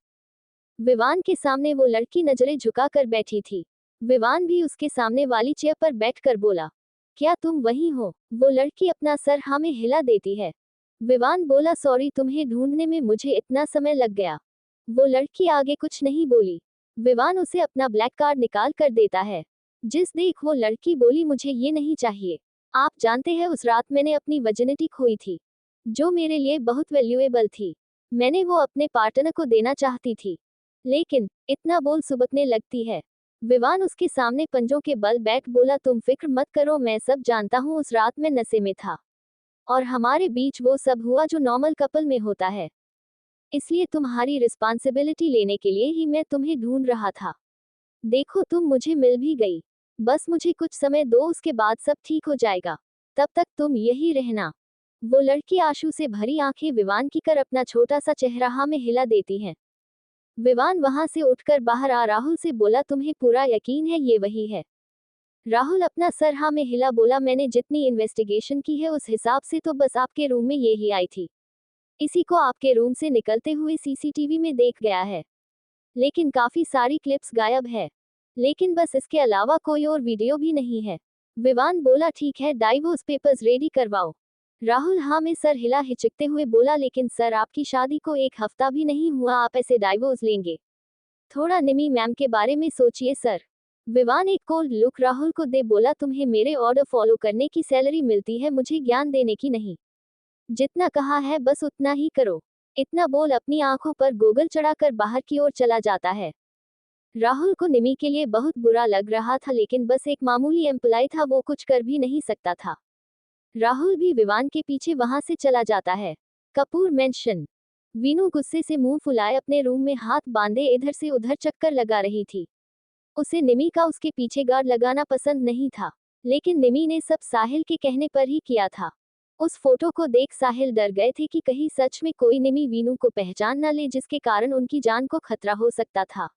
विवान के सामने वो लड़की नजरें झुकाकर बैठी थी। विवान भी उसके सामने वाली चेयर पर बैठकर बोला, क्या तुम वही हो। वो लड़की अपना सर हाँ में हिला देती है। विवान बोला, सॉरी, तुम्हें ढूंढने में मुझे इतना समय लग गया। वो लड़की आगे कुछ नहीं बोली। विवान उसे अपना ब्लैक कार्ड निकाल कर देता है। जिस देख वो लड़की बोली, मुझे ये नहीं चाहिए। आप जानते हैं उस रात मैंने अपनी वर्जिनिटी खोई थी, जो मेरे लिए बहुत वैल्यूएबल थी। मैंने वो अपने पार्टनर को देना चाहती थी, लेकिन इतना बोल सुबकने लगती है। विवान उसके सामने पंजों के बल बैठ बोला, तुम फिक्र मत करो, मैं सब जानता हूँ। उस रात मैं नशे में था और हमारे बीच वो सब हुआ जो नॉर्मल कपल में होता है। इसलिए तुम्हारी रिस्पॉन्सिबिलिटी लेने के लिए ही मैं तुम्हें ढूंढ रहा था। देखो तुम मुझे मिल भी गई। बस मुझे कुछ समय दो, उसके बाद सब ठीक हो जाएगा। तब तक तुम यही रहना। वो लड़की आंसू से भरी आंखें विवान की कर अपना छोटा सा चेहरा हाँ में हिला देती है। विवान वहां से उठकर बाहर आ राहुल से बोला तुम्हें पूरा यकीन है ये वही है। राहुल अपना सर हाँ में हिला बोला मैंने जितनी इन्वेस्टिगेशन की है उस हिसाब से तो बस आपके रूम में ये ही आई थी। इसी को आपके रूम से निकलते हुए सीसीटीवी में देख गया है। लेकिन काफी सारी क्लिप्स गायब है। लेकिन बस इसके अलावा कोई और वीडियो भी नहीं है। विवान बोला ठीक है डाइवोर्स पेपर्स रेडी करवाओ। राहुल हाँ में सर हिला हिचकते हुए बोला लेकिन सर आपकी शादी को 1 हफ्ता भी नहीं हुआ आप ऐसे डाइवोर्स लेंगे। थोड़ा निमी मैम के बारे में सोचिए सर। विवान एक कोल्ड लुक राहुल को दे बोला तुम्हें मेरे ऑर्डर फॉलो करने की सैलरी मिलती है मुझे ज्ञान देने की नहीं। जितना कहा है बस उतना ही करो। इतना बोल अपनी आंखों पर गोगल चढ़ाकर बाहर की ओर चला जाता है। राहुल को निमी के लिए बहुत बुरा लग रहा था लेकिन बस एक मामूली एम्प्लॉय था वो कुछ कर भी नहीं सकता था। राहुल भी विवान के पीछे वहां से चला जाता है। कपूर मेंशन। वीनू गुस्से से मुंह फुलाए अपने रूम में हाथ बांधे इधर से उधर चक्कर लगा रही थी। उसे निमी का उसके पीछे गार्ड लगाना पसंद नहीं था। लेकिन निमी ने सब साहिल के कहने पर ही किया था। उस फोटो को देख साहिल डर गए थे कि कहीं सच में कोई निमी वीनू को पहचान न ले जिसके कारण उनकी जान को खतरा हो सकता था।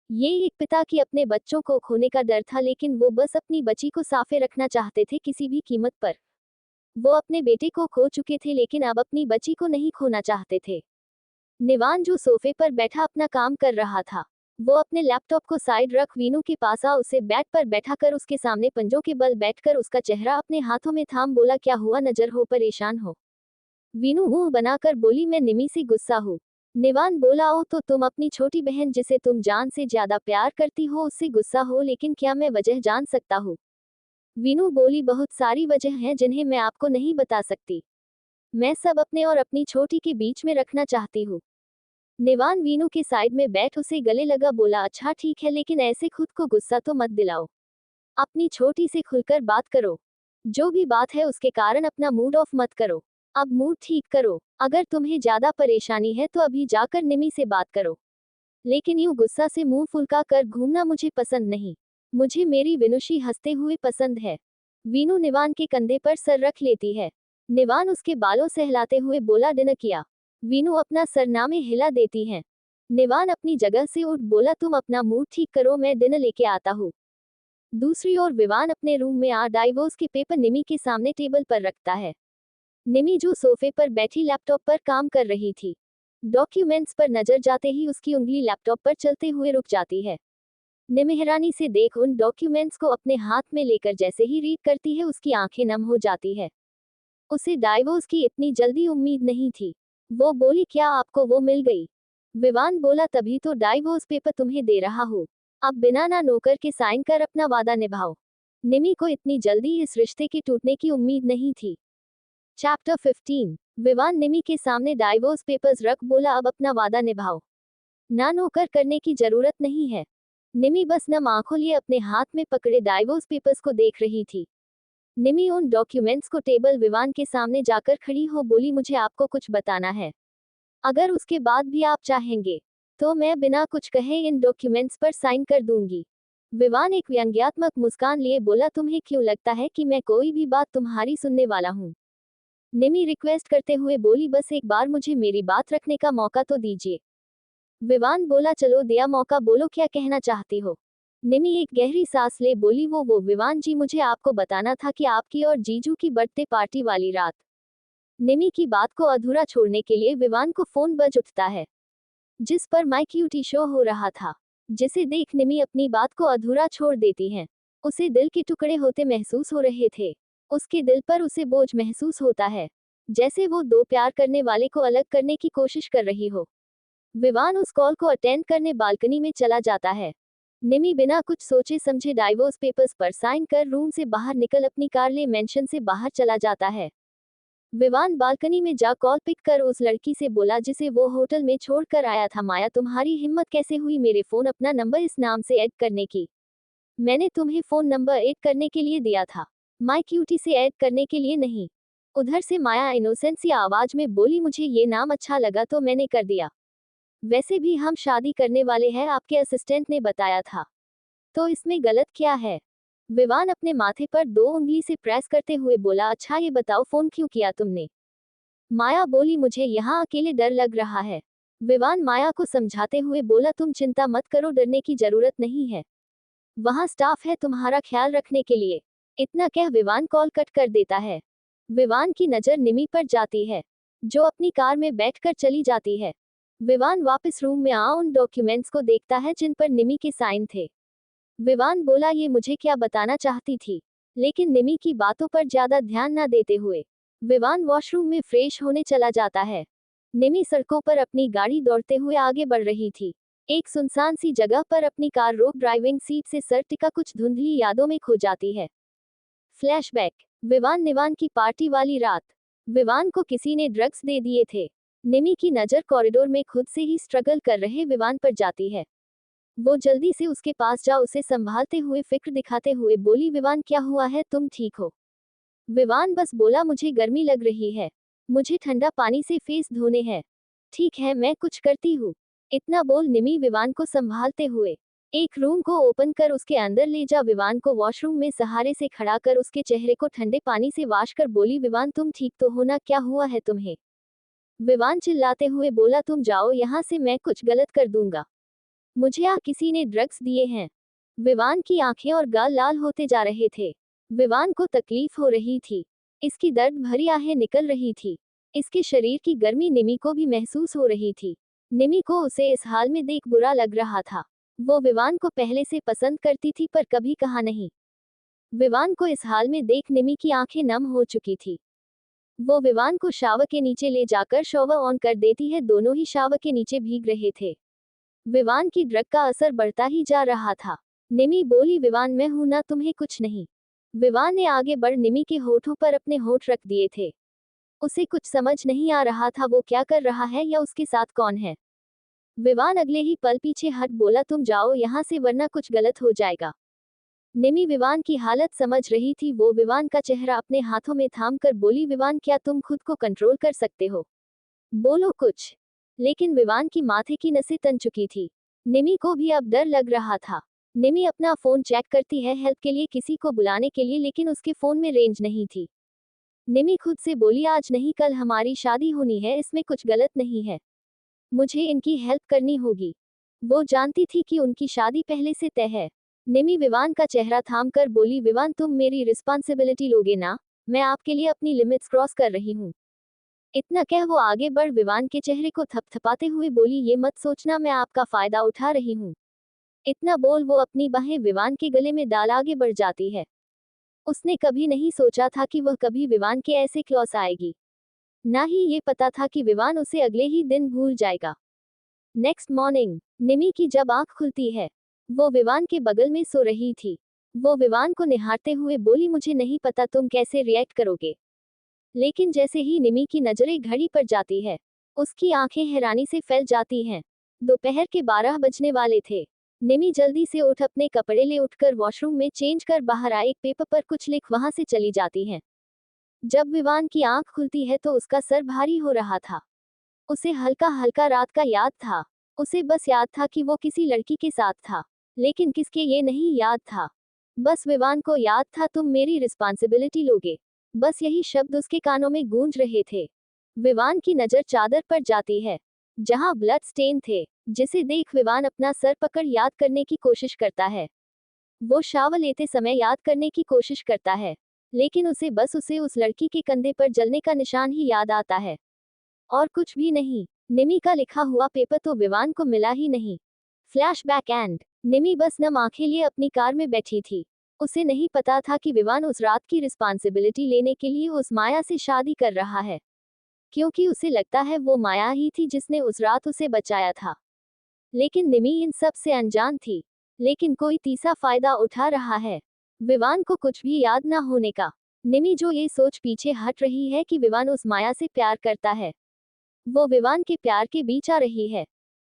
ये एक पिता की अपने बच्चों को खोने का डर था लेकिन वो बस अपनी बच्ची को साफे रखना चाहते थे किसी भी कीमत पर। वो अपने बेटे को खो चुके थे लेकिन अब अपनी बच्ची को नहीं खोना चाहते थे। निवान जो सोफे पर बैठा अपना काम कर रहा था वो अपने लैपटॉप को साइड रख वीनू के पास आ उसे बेड पर बैठाकर उसके सामने पंजों के बल बैठकर उसका चेहरा अपने हाथों में थाम बोला क्या हुआ नजर हो परेशान हो। वीनू मुंह बनाकर बोली मैं निमी से गुस्सा हूँ। निवान बोला ओ तो तुम अपनी छोटी बहन जिसे तुम जान से ज्यादा प्यार करती हो उससे गुस्सा हो लेकिन क्या मैं वजह जान सकता हूँ। वीनू बोली बहुत सारी वजह हैं जिन्हें मैं आपको नहीं बता सकती। मैं सब अपने और अपनी छोटी के बीच में रखना चाहती हूँ। निवान वीनू के साइड में बैठ उसे गले लगा बोला अच्छा ठीक है लेकिन ऐसे खुद को गुस्सा तो मत दिलाओ। अपनी छोटी से खुलकर बात करो। जो भी बात है उसके कारण अपना मूड ऑफ मत करो। अब मूड ठीक करो। अगर तुम्हें ज्यादा परेशानी है तो अभी जाकर निमी से बात करो। लेकिन यूं गुस्सा से मुंह फुलका कर घूमना मुझे पसंद नहीं। मुझे मेरी विनुषी हंसते हुए पसंद है। वीनू निवान के कंधे पर सर रख लेती है। निवान उसके बालों सहलाते हुए बोला डिनर किया। वीनू अपना सरनामे हिला देती हैं। निवान अपनी जगह से उठ बोला तुम अपना मूड ठीक करो मैं डिनर लेके आता हूँ। दूसरी ओर विवान अपने रूम में आ डाइवोर्स के पेपर निमी के सामने टेबल पर रखता है। निमी जो सोफे पर बैठी लैपटॉप पर काम कर रही थी। डॉक्यूमेंट्स पर नजर जाते ही उसकी उंगली लैपटॉप पर चलते हुए रुक जाती है। निमी हैरानी से देख उन डॉक्यूमेंट्स को अपने हाथ में लेकर जैसे ही रीड करती है उसकी आंखें नम हो जाती है। उसे डाइवोर्स की इतनी जल्दी उम्मीद नहीं थी। वो बोली क्या आपको वो मिल गई। विवान बोला तभी तो डाइवोर्स पेपर तुम्हें दे रहा हूँ। अब बिना ना नौकर के साइन कर अपना वादा निभाओ। निमी को इतनी जल्दी इस रिश्ते के टूटने की उम्मीद नहीं थी। चैप्टर 15। विवान निमी के सामने डाइवोर्स पेपर्स रख बोला अब अपना वादा निभाओ। ना नौकर करने की जरूरत नहीं है। निमी बस नम आंखों लिए अपने हाथ में पकड़े डाइवोर्स पेपर्स को देख रही थी। निमी उन डॉक्यूमेंट्स को टेबल विवान के सामने जाकर खड़ी हो बोली मुझे आपको कुछ बताना है। अगर उसके बाद भी आप चाहेंगे तो मैं बिना कुछ कहे इन डॉक्यूमेंट्स पर साइन कर दूंगी। विवान एक व्यंग्यात्मक मुस्कान लिए बोला तुम्हें क्यों लगता है कि मैं कोई भी बात तुम्हारी सुनने वाला हूँ। निमी रिक्वेस्ट करते हुए बोली बस एक बार मुझे मेरी बात रखने का मौका तो दीजिए। विवान बोला चलो दिया मौका बोलो क्या कहना चाहती हो। निमी एक गहरी सांस ले बोली वो विवान जी मुझे आपको बताना था कि आपकी और जीजू की बर्थडे पार्टी वाली रात। निमी की बात को अधूरा छोड़ने के लिए विवान को फोन बज उठता है जिस पर माय क्यूटी शो हो रहा था। जिसे देख निमी अपनी बात को अधूरा छोड़ देती है। उसे दिल के टुकड़े होते महसूस हो रहे थे। उसके दिल पर उसे बोझ महसूस होता है जैसे वो दो प्यार करने वाले को अलग करने की कोशिश कर रही हो। विवान उस कॉल को अटेंड करने बालकनी में चला जाता है। निमी बिना कुछ सोचे समझे डाइवोर्स पेपर्स पर साइन कर रूम से बाहर निकल अपनी कार ले मेंशन से बाहर चला जाता है। विवान बालकनी में जा कॉल पिक कर उस लड़की से बोला जिसे वो होटल में छोड़कर आया था माया तुम्हारी हिम्मत कैसे हुई मेरे फोन अपना नंबर इस नाम से ऐड करने की। मैंने तुम्हें फोन नंबर ऐड करने के लिए दिया था माय क्यूटी से ऐड करने के लिए नहीं। उधर से माया इनोसेंट सी आवाज में बोली मुझे ये नाम अच्छा लगा तो मैंने कर दिया। वैसे भी हम शादी करने वाले हैं आपके असिस्टेंट ने बताया था। तो इसमें गलत क्या है। विवान अपने माथे पर 2 उंगली से प्रेस करते हुए बोला अच्छा ये बताओ फोन क्यों किया तुमने। माया बोली मुझे यहाँ अकेले डर लग रहा है। विवान माया को समझाते हुए बोला तुम चिंता मत करो, डरने की जरूरत नहीं है, वहाँ स्टाफ है तुम्हारा ख्याल रखने के लिए। इतना कह विवान कॉल कट कर देता है। विवान की नजर निमी पर जाती है, जो अपनी कार में बैठकर चली जाती है। विवान वापस रूम में आ उन डॉक्यूमेंट्स को देखता है जिन पर निमी के साइन थे। विवान बोला ये मुझे क्या बताना चाहती थी, लेकिन निमी की बातों पर ज्यादा ध्यान न देते हुए विवान वॉशरूम में फ्रेश होने चला जाता है। निमी सड़कों पर अपनी गाड़ी दौड़ते हुए आगे बढ़ रही थी। एक सुनसान सी जगह पर अपनी कार रोक ड्राइविंग सीट से सर टिका कुछ धुंधली यादों में खो जाती है। फ्लैशबैक। विवान निवान की पार्टी वाली रात। विवान को किसी ने ड्रग्स दे दिए थे। निमी की नजर कॉरिडोर में खुद से ही स्ट्रगल कर रहे विवान पर जाती है। वो जल्दी से उसके पास जा उसे संभालते हुए फिक्र दिखाते हुए बोली विवान क्या हुआ है, तुम ठीक हो? विवान बस बोला मुझे गर्मी लग रही है, मुझे ठंडा पानी से फेस धोने हैं। ठीक है मैं कुछ करती हूँ। इतना बोल निमी विवान को संभालते हुए एक रूम को ओपन कर उसके अंदर ले जा विवान को वॉशरूम में सहारे से खड़ा कर उसके चेहरे को ठंडे पानी से वाश कर बोली विवान तुम ठीक तो हो ना, क्या हुआ है तुम्हें? विवान चिल्लाते हुए बोला तुम जाओ यहाँ से, मैं कुछ गलत कर दूंगा, मुझे किसी ने ड्रग्स दिए हैं। विवान की आंखें और गाल लाल होते जा रहे थे। विवान को तकलीफ हो रही थी, इसकी दर्द भरी आहें निकल रही थी। इसके शरीर की गर्मी निमी को भी महसूस हो रही थी। निमी को उसे इस हाल में देख बुरा लग रहा था। वो विवान को पहले से पसंद करती थी पर कभी कहा नहीं। विवान को इस हाल में देख निमी की आंखें नम हो चुकी थी। वो विवान को शावर के नीचे ले जाकर शॉवर ऑन कर देती है। दोनों ही शावर के नीचे भीग रहे थे। विवान की ड्रग का असर बढ़ता ही जा रहा था। निमी बोली विवान मैं हूं ना, तुम्हें कुछ नहीं। विवान ने आगे बढ़ निमी के होठों पर अपने होठ रख दिए थे। उसे कुछ समझ नहीं आ रहा था वो क्या कर रहा है या उसके साथ कौन है। विवान अगले ही पल पीछे हट बोला तुम जाओ यहाँ से वरना कुछ गलत हो जाएगा। निमी विवान की हालत समझ रही थी। वो विवान का चेहरा अपने हाथों में थाम कर बोली विवान क्या तुम खुद को कंट्रोल कर सकते हो? बोलो कुछ। लेकिन विवान की माथे की नसें तन चुकी थी। निमी को भी अब डर लग रहा था। निमी अपना फोन चेक करती है हेल्प के लिए, किसी को बुलाने के लिए, लेकिन उसके फोन में रेंज नहीं थी। निमी खुद से बोली आज नहीं कल हमारी शादी होनी है, इसमें कुछ गलत नहीं है, मुझे इनकी हेल्प करनी होगी। वो जानती थी कि उनकी शादी पहले से तय है। निमी विवान का चेहरा थाम कर बोली विवान तुम मेरी रिस्पॉन्सिबिलिटी लोगे ना, मैं आपके लिए अपनी लिमिट्स क्रॉस कर रही हूँ। इतना कह वो आगे बढ़ विवान के चेहरे को थपथपाते हुए बोली ये मत सोचना मैं आपका फायदा उठा रही हूँ। इतना बोल वो अपनी बाहें विवान के गले में डाल आगे बढ़ जाती है। उसने कभी नहीं सोचा था कि वह कभी विवान के ऐसे क्लॉस आएगी। ना ही ये पता था कि विवान उसे अगले ही दिन भूल जाएगा। नेक्स्ट मॉर्निंग निमी की जब आंख खुलती है, वो विवान के बगल में सो रही थी। वो विवान को निहारते हुए बोली मुझे नहीं पता तुम कैसे रिएक्ट करोगे। लेकिन जैसे ही निमी की नजरें घड़ी पर जाती है, उसकी आंखें हैरानी से फैल जाती हैं। दोपहर के 12 बजने वाले थे। निमी जल्दी से उठ अपने कपड़े ले उठकर वॉशरूम में चेंज कर बाहर आए, एक पेपर पर कुछ लिख वहां से चली जाती है। जब विवान की आंख खुलती है तो उसका सर भारी हो रहा था। उसे हल्का हल्का रात का याद था। उसे बस याद था कि वो किसी लड़की के साथ था, लेकिन किसके ये नहीं याद था। बस विवान को याद था तुम मेरी रिस्पॉन्सिबिलिटी लोगे, बस यही शब्द उसके कानों में गूंज रहे थे। विवान की नजर चादर पर जाती है जहां ब्लड स्टेन थे, जिसे देख विवान अपना सर पकड़ याद करने की कोशिश करता है। वो शावर लेते समय याद करने की कोशिश करता है, लेकिन उसे उस लड़की के कंधे पर जलने का निशान ही याद आता है, और कुछ भी नहीं। निमी का लिखा हुआ पेपर तो विवान को मिला ही नहीं। फ्लैशबैक एंड निमी बस नम आंखें लिए अपनी कार में बैठी थी। उसे नहीं पता था कि विवान उस रात की रिस्पॉन्सिबिलिटी लेने के लिए उस माया से शादी कर रहा है, क्योंकि उसे लगता है वो माया ही थी जिसने उस रात उसे बचाया था। लेकिन निमी इन सब से अनजान थी। लेकिन कोई तीसरा फायदा उठा रहा है विवान को कुछ भी याद ना होने का। निमी जो ये सोच पीछे हट रही है कि विवान उस माया से प्यार करता है, वो विवान के प्यार के बीच आ रही है।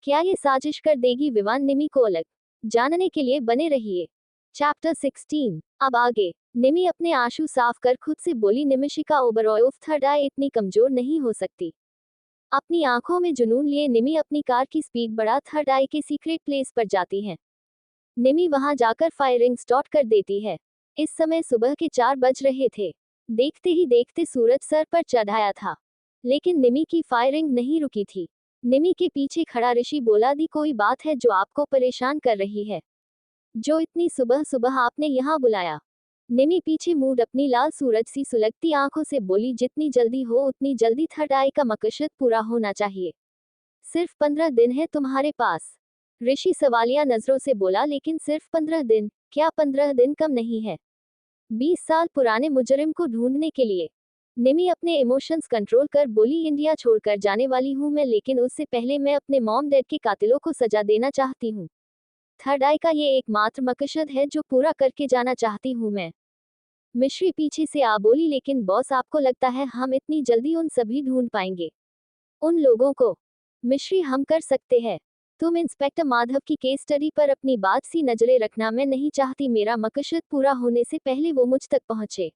क्या ये साजिश कर देगी विवान निमी को अलग? जानने के लिए बने रहिए। चैप्टर 16। अब आगे। निमी अपने आंसू साफ कर खुद से बोली निमिशिका ओबरॉय थर्ड आई इतनी कमजोर नहीं हो सकती। अपनी आंखों में जुनून लिए निमी अपनी कार की स्पीड बढ़ा थर्ड आई के सीक्रेट प्लेस पर जाती है। निमी वहां जाकर फायरिंग स्टार्ट कर देती है। इस समय सुबह के 4 बज रहे थे। देखते ही देखते सूरज सर पर चढ़ आया था। लेकिन निमी की फायरिंग नहीं रुकी थी। निमी के पीछे खड़ा ऋषि बोला, दी कोई बात है जो आपको परेशान कर रही है, जो इतनी सुबह सुबह आपने यहाँ बुलाया? निमी पीछे मूड अपनी लाल सूरज सी सुलगती आंखों से बोली, जितनी जल्दी हो उतनी जल्दी थर्ड आई का मकसद पूरा होना चाहिए। सिर्फ 15 दिन है तुम्हारे पास। ऋषि सवालिया नजरों से बोला, लेकिन सिर्फ 15 दिन? क्या 15 दिन कम नहीं है 20 साल पुराने मुजरिम को ढूंढने के लिए? निमी अपने इमोशंस कंट्रोल कर बोली, इंडिया छोड़कर जाने वाली हूँ मैं, लेकिन उससे पहले मैं अपने मॉम डैड के कातिलों को सजा देना चाहती हूँ। थर्ड आई का ये एकमात्र मकसद है जो पूरा करके जाना चाहती हूँ मैं। मिश्री पीछे से आ बोली, लेकिन बॉस आपको लगता है हम इतनी जल्दी उन सभी ढूंढ पाएंगे उन लोगों को? मिश्री, हम कर सकते हैं। तुम इंस्पेक्टर माधव की केस स्टडी पर अपनी बात सी नजरें रखना, मैं नहीं चाहती मेरा मकसद पूरा होने से पहले वो मुझ तक पहुंचे।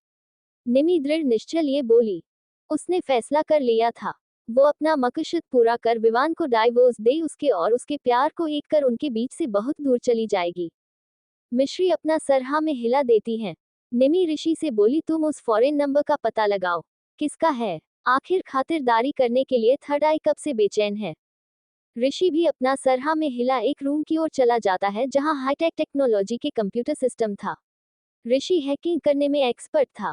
निमी दृढ़ निश्चय लिए बोली। उसने फैसला कर लिया था, वो अपना मकसद पूरा कर विवान को डाइवोर्स दे, उसके और उसके प्यार को एक कर उनके बीच से बहुत दूर चली जाएगी। मिश्री अपना सर हाँ में हिला देती हैं। निमी ऋषि से बोली, तुम उस फॉरेन नंबर का पता लगाओ। किसका है? आखिर खातिरदारी करने के लिए थर्ड आई कब से बेचैन है? ऋषि भी अपना सर हाँ में हिला एक रूम की ओर चला जाता है जहां हाईटेक टेक्नोलॉजी के कंप्यूटर सिस्टम था। ऋषि हैकिंग करने में एक्सपर्ट था।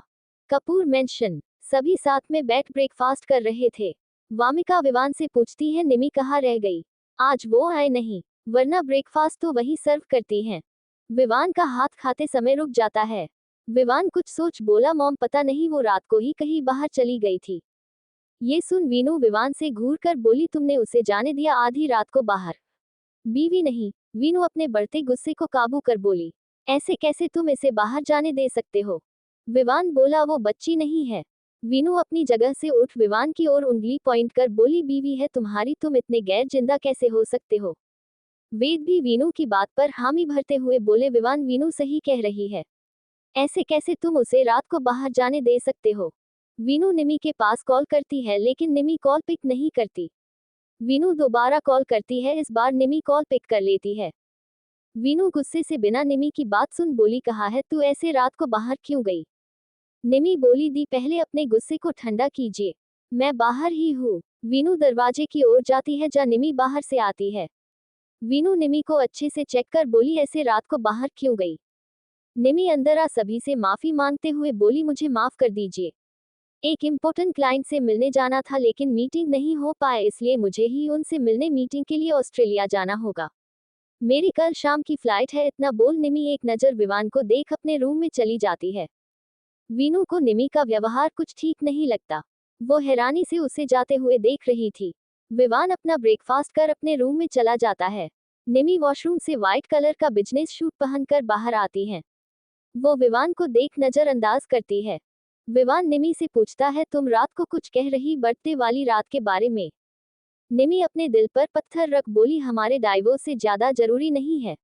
कपूर मेंशन। सभी साथ में बैठ ब्रेकफास्ट कर रहे थे। वामिका विवान से पूछती है, निमी कहाँ रह गई? आज वो आए नहीं, वरना ब्रेकफास्ट तो वही सर्व करती हैं। विवान का हाथ खाते समय रुक जाता है। विवान कुछ सोच बोला, मॉम पता नहीं वो रात को ही कहीं बाहर चली गई थी। ये सुन वीनू विवान से घूर कर बोली, तुमने उसे जाने दिया आधी रात को बाहर? बीवी नहीं। वीनू अपने बढ़ते गुस्से को काबू कर बोली, ऐसे कैसे तुम इसे बाहर जाने दे सकते हो? विवान बोला, वो बच्ची नहीं है। वीनू अपनी जगह से उठ विवान की ओर उंगली पॉइंट कर बोली, बीवी है तुम्हारी, तुम इतने गैर जिंदा कैसे हो सकते हो? वेद भी वीनू की बात पर हामी भरते हुए बोले, विवान वीनू सही कह रही है, ऐसे कैसे तुम उसे रात को बाहर जाने दे सकते हो? वीनू निमी के पास कॉल करती है, लेकिन निमी कॉल पिक नहीं करती। वीनू दोबारा कॉल करती है, इस बार निमी कॉल पिक कर लेती है। वीनू गुस्से से बिना निमी की बात सुन बोली, कहा है तू ऐसे रात को बाहर क्यों गई? निमी बोली, दी पहले अपने गुस्से को ठंडा कीजिए, मैं बाहर ही हूँ। वीनू दरवाजे की ओर जाती है जहाँ निमी बाहर से आती है। वीनू निमी को अच्छे से चेक कर बोली, ऐसे रात को बाहर क्यों गई? निमी अंदर आ सभी से माफी मांगते हुए बोली, मुझे माफ कर दीजिए, एक इम्पोर्टेंट क्लाइंट से मिलने जाना था लेकिन मीटिंग नहीं हो पाए, इसलिए मुझे ही उनसे मिलने मीटिंग के लिए ऑस्ट्रेलिया जाना होगा। मेरी कल शाम की फ्लाइट है। इतना बोल निमी एक नज़र विवान को देख अपने रूम में चली जाती है। वीनू को निमी का व्यवहार कुछ ठीक नहीं लगता। वो हैरानी से उसे जाते हुए देख रही थी। विवान अपना ब्रेकफास्ट कर अपने रूम में चला जाता है। निमी वॉशरूम से व्हाइट कलर का बिजनेस सूट पहनकर बाहर आती है। वो विवान को देख नजरअंदाज करती है। विवान निमी से पूछता है, तुम रात को कुछ कह रही बर्थडे वाली रात के बारे में? निमी अपने दिल पर पत्थर रख बोली, हमारे डाइवोर्स से ज्यादा जरूरी नहीं है,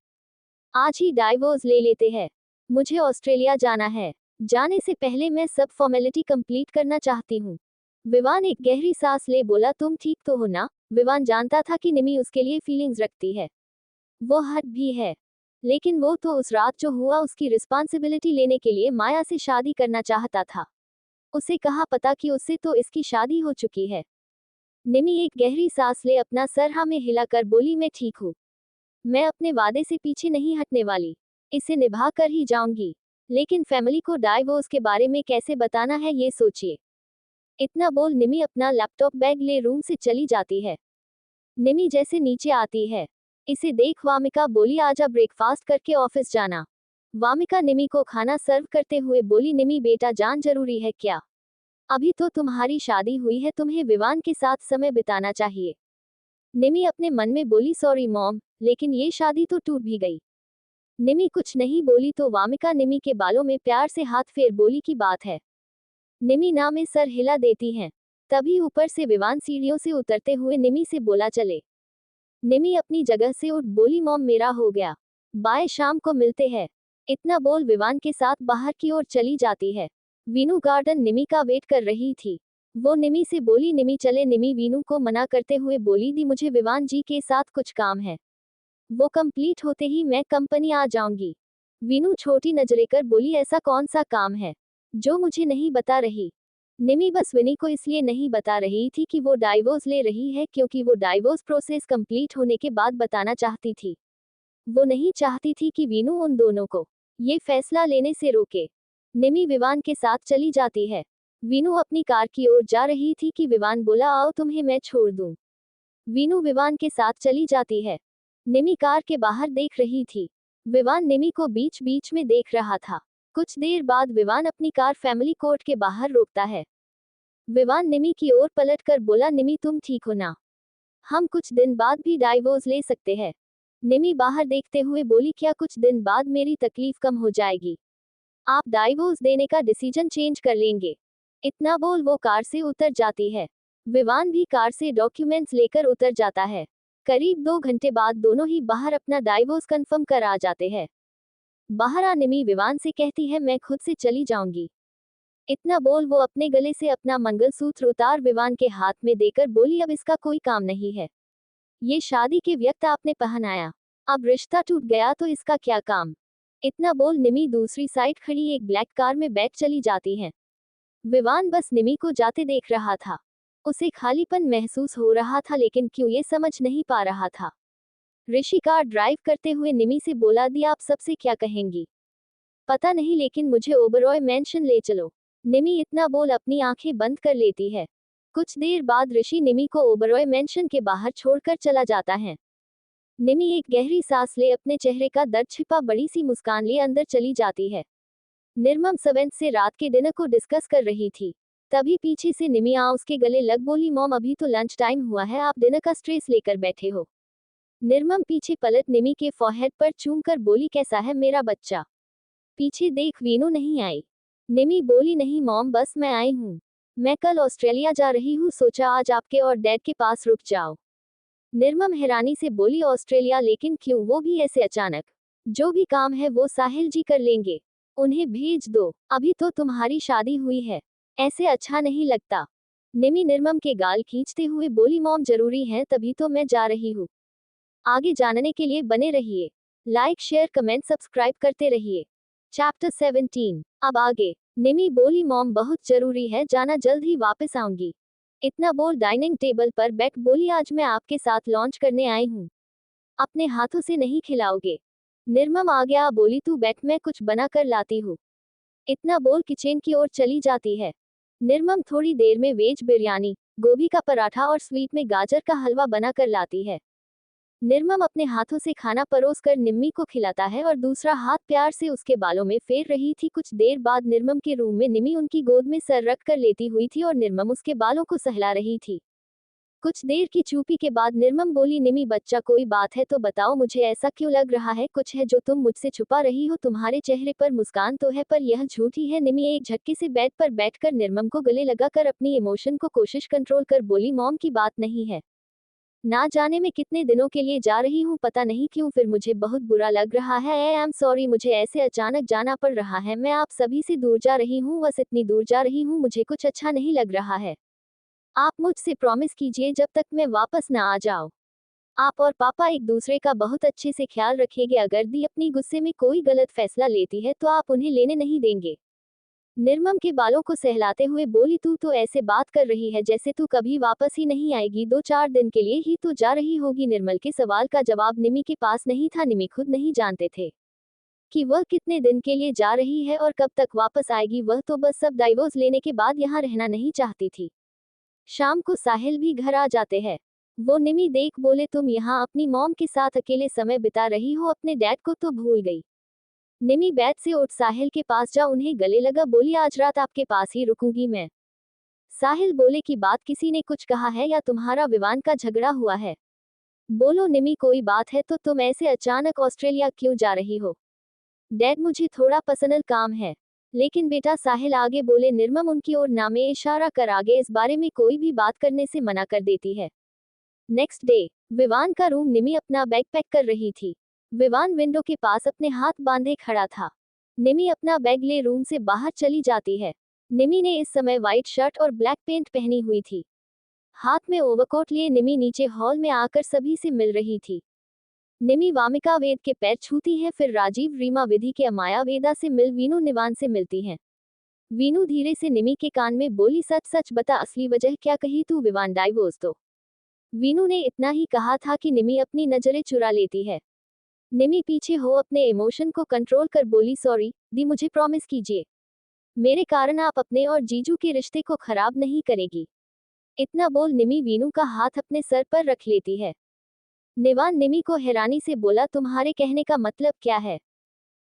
आज ही डाइवोर्स ले लेते हैं। मुझे ऑस्ट्रेलिया जाना है, जाने से पहले मैं सब फॉर्मेलिटी कंप्लीट करना चाहती हूँ। विवान एक गहरी सांस ले बोला, तुम ठीक तो हो ना? विवान जानता था कि निमी उसके लिए फीलिंग्स रखती है, वो हट भी है, लेकिन वो तो उस रात जो हुआ उसकी रिस्पॉन्सिबिलिटी लेने के लिए माया से शादी करना चाहता था। उसे कहा पता कि उससे तो इसकी शादी हो चुकी है। निमी एक गहरी सांस ले अपना सर हाँ में हिलाकर बोली, मैं ठीक हूँ, मैं अपने वादे से पीछे नहीं हटने वाली, इसे निभा कर ही जाऊंगी। लेकिन फैमिली को डाइवोर्स के बारे में कैसे बताना है ये सोचिए। इतना बोल निमी अपना लैपटॉप बैग ले रूम से चली जाती है। निमी जैसे नीचे आती है, इसे देख वामिका बोली, आजा ब्रेकफास्ट करके ऑफिस जाना। वामिका निमी को खाना सर्व करते हुए बोली, निमी बेटा जान जरूरी है क्या? अभी तो तुम्हारी शादी हुई है, तुम्हें विवान के साथ समय बिताना चाहिए। निमी अपने मन में बोली, सॉरी मॉम, लेकिन ये शादी तो टूट भी गई। निमी कुछ नहीं बोली तो वामिका निमी के बालों में प्यार से हाथ फेर बोली, की बात है? निमी ना में सर हिला देती हैं। तभी ऊपर से विवान सीढ़ियों से उतरते हुए निमी से बोला, चले। निमी अपनी जगह से उठ बोली, मॉम मेरा हो गया, बाय, शाम को मिलते हैं। इतना बोल विवान के साथ बाहर की ओर चली जाती है। वीनू गार्डन निमी का वेट कर रही थी। वो निमी से बोली, निमी चले। निमी वीनू को मना करते हुए बोली, दी मुझे विवान जी के साथ कुछ काम है, वो कंप्लीट होते ही मैं कंपनी आ जाऊंगी। वीनू छोटी नजरें कर बोली, ऐसा कौन सा काम है जो मुझे नहीं बता रही? निमी बस विनी को इसलिए नहीं बता रही थी कि वो डाइवोर्स ले रही है क्योंकि वो डाइवोर्स प्रोसेस कंप्लीट होने के बाद बताना चाहती थी। वो नहीं चाहती थी कि वीनू उन दोनों को ये फैसला लेने से रोके। निमी विवान के साथ चली जाती है। वीनू अपनी कार की ओर जा रही थी कि विवान बोला आओ तुम्हें मैं छोड़ दूं। वीनू विवान के साथ चली जाती है। निमी कार के बाहर देख रही थी। विवान निमी को बीच बीच में देख रहा था। कुछ देर बाद विवान अपनी कार फैमिली कोर्ट के बाहर रोकता है। विवान निमी की ओर पलटकर बोला निमी तुम ठीक हो ना? हम कुछ दिन बाद भी डाइवोर्स ले सकते हैं। निमी बाहर देखते हुए बोली क्या कुछ दिन बाद मेरी तकलीफ कम हो जाएगी? आप डाइवोर्स देने का डिसीजन चेंज कर लेंगे? इतना बोल वो कार से उतर जाती है। विवान भी कार से डॉक्यूमेंट्स लेकर उतर जाता है। करीब 2 घंटे बाद दोनों ही बाहर अपना डाइवोर्स कंफर्म कर आ जाते हैं। बाहर आ निमी विवान से कहती है मैं खुद से चली जाऊंगी। इतना बोल वो अपने गले से अपना मंगलसूत्र उतार विवान के हाथ में देकर बोली अब इसका कोई काम नहीं है। ये शादी के वक्त आपने पहनाया, अब रिश्ता टूट गया तो इसका क्या काम? इतना बोल निमी दूसरी साइड खड़ी एक ब्लैक कार में बैठ चली जाती है। विवान बस निमी को जाते देख रहा था। उसे खालीपन महसूस हो रहा था लेकिन क्यों ये समझ नहीं पा रहा था। ऋषि कार ड्राइव करते हुए निमी से बोला दी आप सबसे क्या कहेंगी? पता नहीं लेकिन मुझे ओबरॉय मैंशन ले चलो। निमी इतना बोल अपनी आंखें बंद कर लेती है। कुछ देर बाद ऋषि निमी को ओबरॉय मैंशन के बाहर छोड़कर चला जाता है। निमी एक गहरी सांस ले अपने चेहरे का दर्द छिपा बड़ी सी मुस्कान लिए अंदर चली जाती है। निर्मम सवेंत से रात के डिनर को डिस्कस कर रही थी। तभी पीछे से निमी आ उसके गले लग बोली मॉम अभी तो लंच टाइम हुआ है आप डिनर का स्ट्रेस लेकर बैठे हो। निर्मम पीछे पलट निमी के फॉरहेड पर चूम कर बोली कैसा है मेरा बच्चा? पीछे देख वीनू नहीं आई। निमी बोली नहीं मॉम बस मैं आई हूँ। मैं कल ऑस्ट्रेलिया जा रही हूँ सोचा आज आपके और डैड के पास रुक जाओ। निर्मम हैरानी से बोली ऑस्ट्रेलिया लेकिन क्यों वो भी ऐसे अचानक? जो भी काम है वो साहिल जी कर लेंगे। उन्हें भेज दो अभी तो तुम्हारी शादी हुई है। ऐसे अच्छा नहीं लगता। निमी निर्मम के गाल खींचते हुए बोली मॉम जरूरी है तभी तो मैं जा रही हूँ। आगे जानने के लिए बने रहिए। लाइक शेयर कमेंट सब्सक्राइब करते रहिए। चैप्टर 17 अब आगे। निमी बोली मॉम बहुत जरूरी है जाना जल्द ही वापस आऊंगी। इतना बोल डाइनिंग टेबल पर बैठ बोली आज मैं आपके साथ लॉन्च करने आई हूँ। अपने हाथों से नहीं खिलाओगे? निर्मम आ गया बोली तू बैठ मैं कुछ बना कर लाती हूँ। इतना बोल किचन की ओर चली जाती है। निर्मम थोड़ी देर में वेज बिरयानी, गोभी का पराठा और स्वीट में गाजर का हलवा बना कर लाती है। निर्मम अपने हाथों से खाना परोस कर निम्मी को खिलाता है और दूसरा हाथ प्यार से उसके बालों में फेर रही थी। कुछ देर बाद निर्मम के रूम में निम्मी उनकी गोद में सर रख कर लेती हुई थी और निर्मम उसके बालों को सहला रही थी। कुछ देर की चुप्पी के बाद निर्मम बोली निम्मी बच्चा कोई बात है तो बताओ मुझे ऐसा क्यों लग रहा है कुछ है जो तुम मुझसे छुपा रही हो तुम्हारे चेहरे पर मुस्कान तो है पर यह झूठी है। निम्मी एक झटके से बेड पर बैठकर निर्मम को गले लगाकर अपनी इमोशन को कोशिश कंट्रोल कर बोली मॉम की बात नहीं है। ना जाने मैं कितने दिनों के लिए जा रही हूँ पता नहीं क्यों फिर मुझे बहुत बुरा लग रहा है। आई एम सॉरी मुझे ऐसे अचानक जाना पड़ रहा है। मैं आप सभी से दूर जा रही हूँ बस इतनी दूर जा रही हूँ मुझे कुछ अच्छा नहीं लग रहा है। आप मुझसे प्रॉमिस कीजिए जब तक मैं वापस ना आ जाऊं। आप और पापा एक दूसरे का बहुत अच्छे से ख्याल रखेंगे। अगर दी अपनी गुस्से में कोई गलत फैसला लेती है तो आप उन्हें लेने नहीं देंगे। निर्मम के बालों को सहलाते हुए बोली तू तो ऐसे बात कर रही है जैसे तू कभी वापस ही नहीं आएगी 2-4 दिन के लिए ही तो जा रही होगी। निर्मल के सवाल का जवाब निमी के पास नहीं था। निमी खुद नहीं जानते थे कि वह कितने दिन के लिए जा रही है और कब तक वापस आएगी। वह तो बस सब डाइवोर्स लेने के बाद यहाँ रहना नहीं चाहती थी। शाम को साहिल भी घर आ जाते हैं। वो निमी देख बोले तुम यहाँ अपनी मॉम के साथ अकेले समय बिता रही हो अपने डैड को तो भूल गई। निमी बेड से उठ साहिल के पास जा उन्हें गले लगा बोली आज रात आपके पास ही रुकूंगी मैं। साहिल बोले की बात किसी ने कुछ कहा है या तुम्हारा विवान का झगड़ा हुआ है? बोलो निमी कोई बात है तो तुम ऐसे अचानक ऑस्ट्रेलिया क्यों जा रही हो? डैड मुझे थोड़ा पर्सनल काम है। लेकिन बेटा साहिल आगे बोले निर्मम उनकी ओर नामे इशारा कर आगे इस बारे में कोई भी बात करने से मना कर देती है। नेक्स्ट डे विवान का रूम निमी अपना बैग पैक कर रही थी। विवान विंडो के पास अपने हाथ बांधे खड़ा था। निमी अपना बैग ले रूम से बाहर चली जाती है। निमी ने इस समय व्हाइट शर्ट और ब्लैक पेंट पहनी हुई थी। हाथ में ओवरकोट लिए निमी नीचे हॉल में आकर सभी से मिल रही थी। निमी वामिका वेद के पैर छूती है फिर राजीव रीमा विधि के अमाया वेदा से मिल वीनू निवान से मिलती हैं। वीनू धीरे से निमी के कान में बोली, सच सच बता, असली वजह क्या कही तू? विवान डाइवोर्स तो। वीनू ने इतना ही कहा था कि निमी अपनी नजरें चुरा लेती है। निमी पीछे हो अपने इमोशन को कंट्रोल कर बोली, सॉरी दी, मुझे प्रॉमिस कीजिए मेरे कारण आप अपने और जीजू के रिश्ते को खराब नहीं करेगी। इतना बोल निमी वीनू का हाथ अपने सर पर रख लेती है। निवान निमी को हैरानी से बोला, तुम्हारे कहने का मतलब क्या है?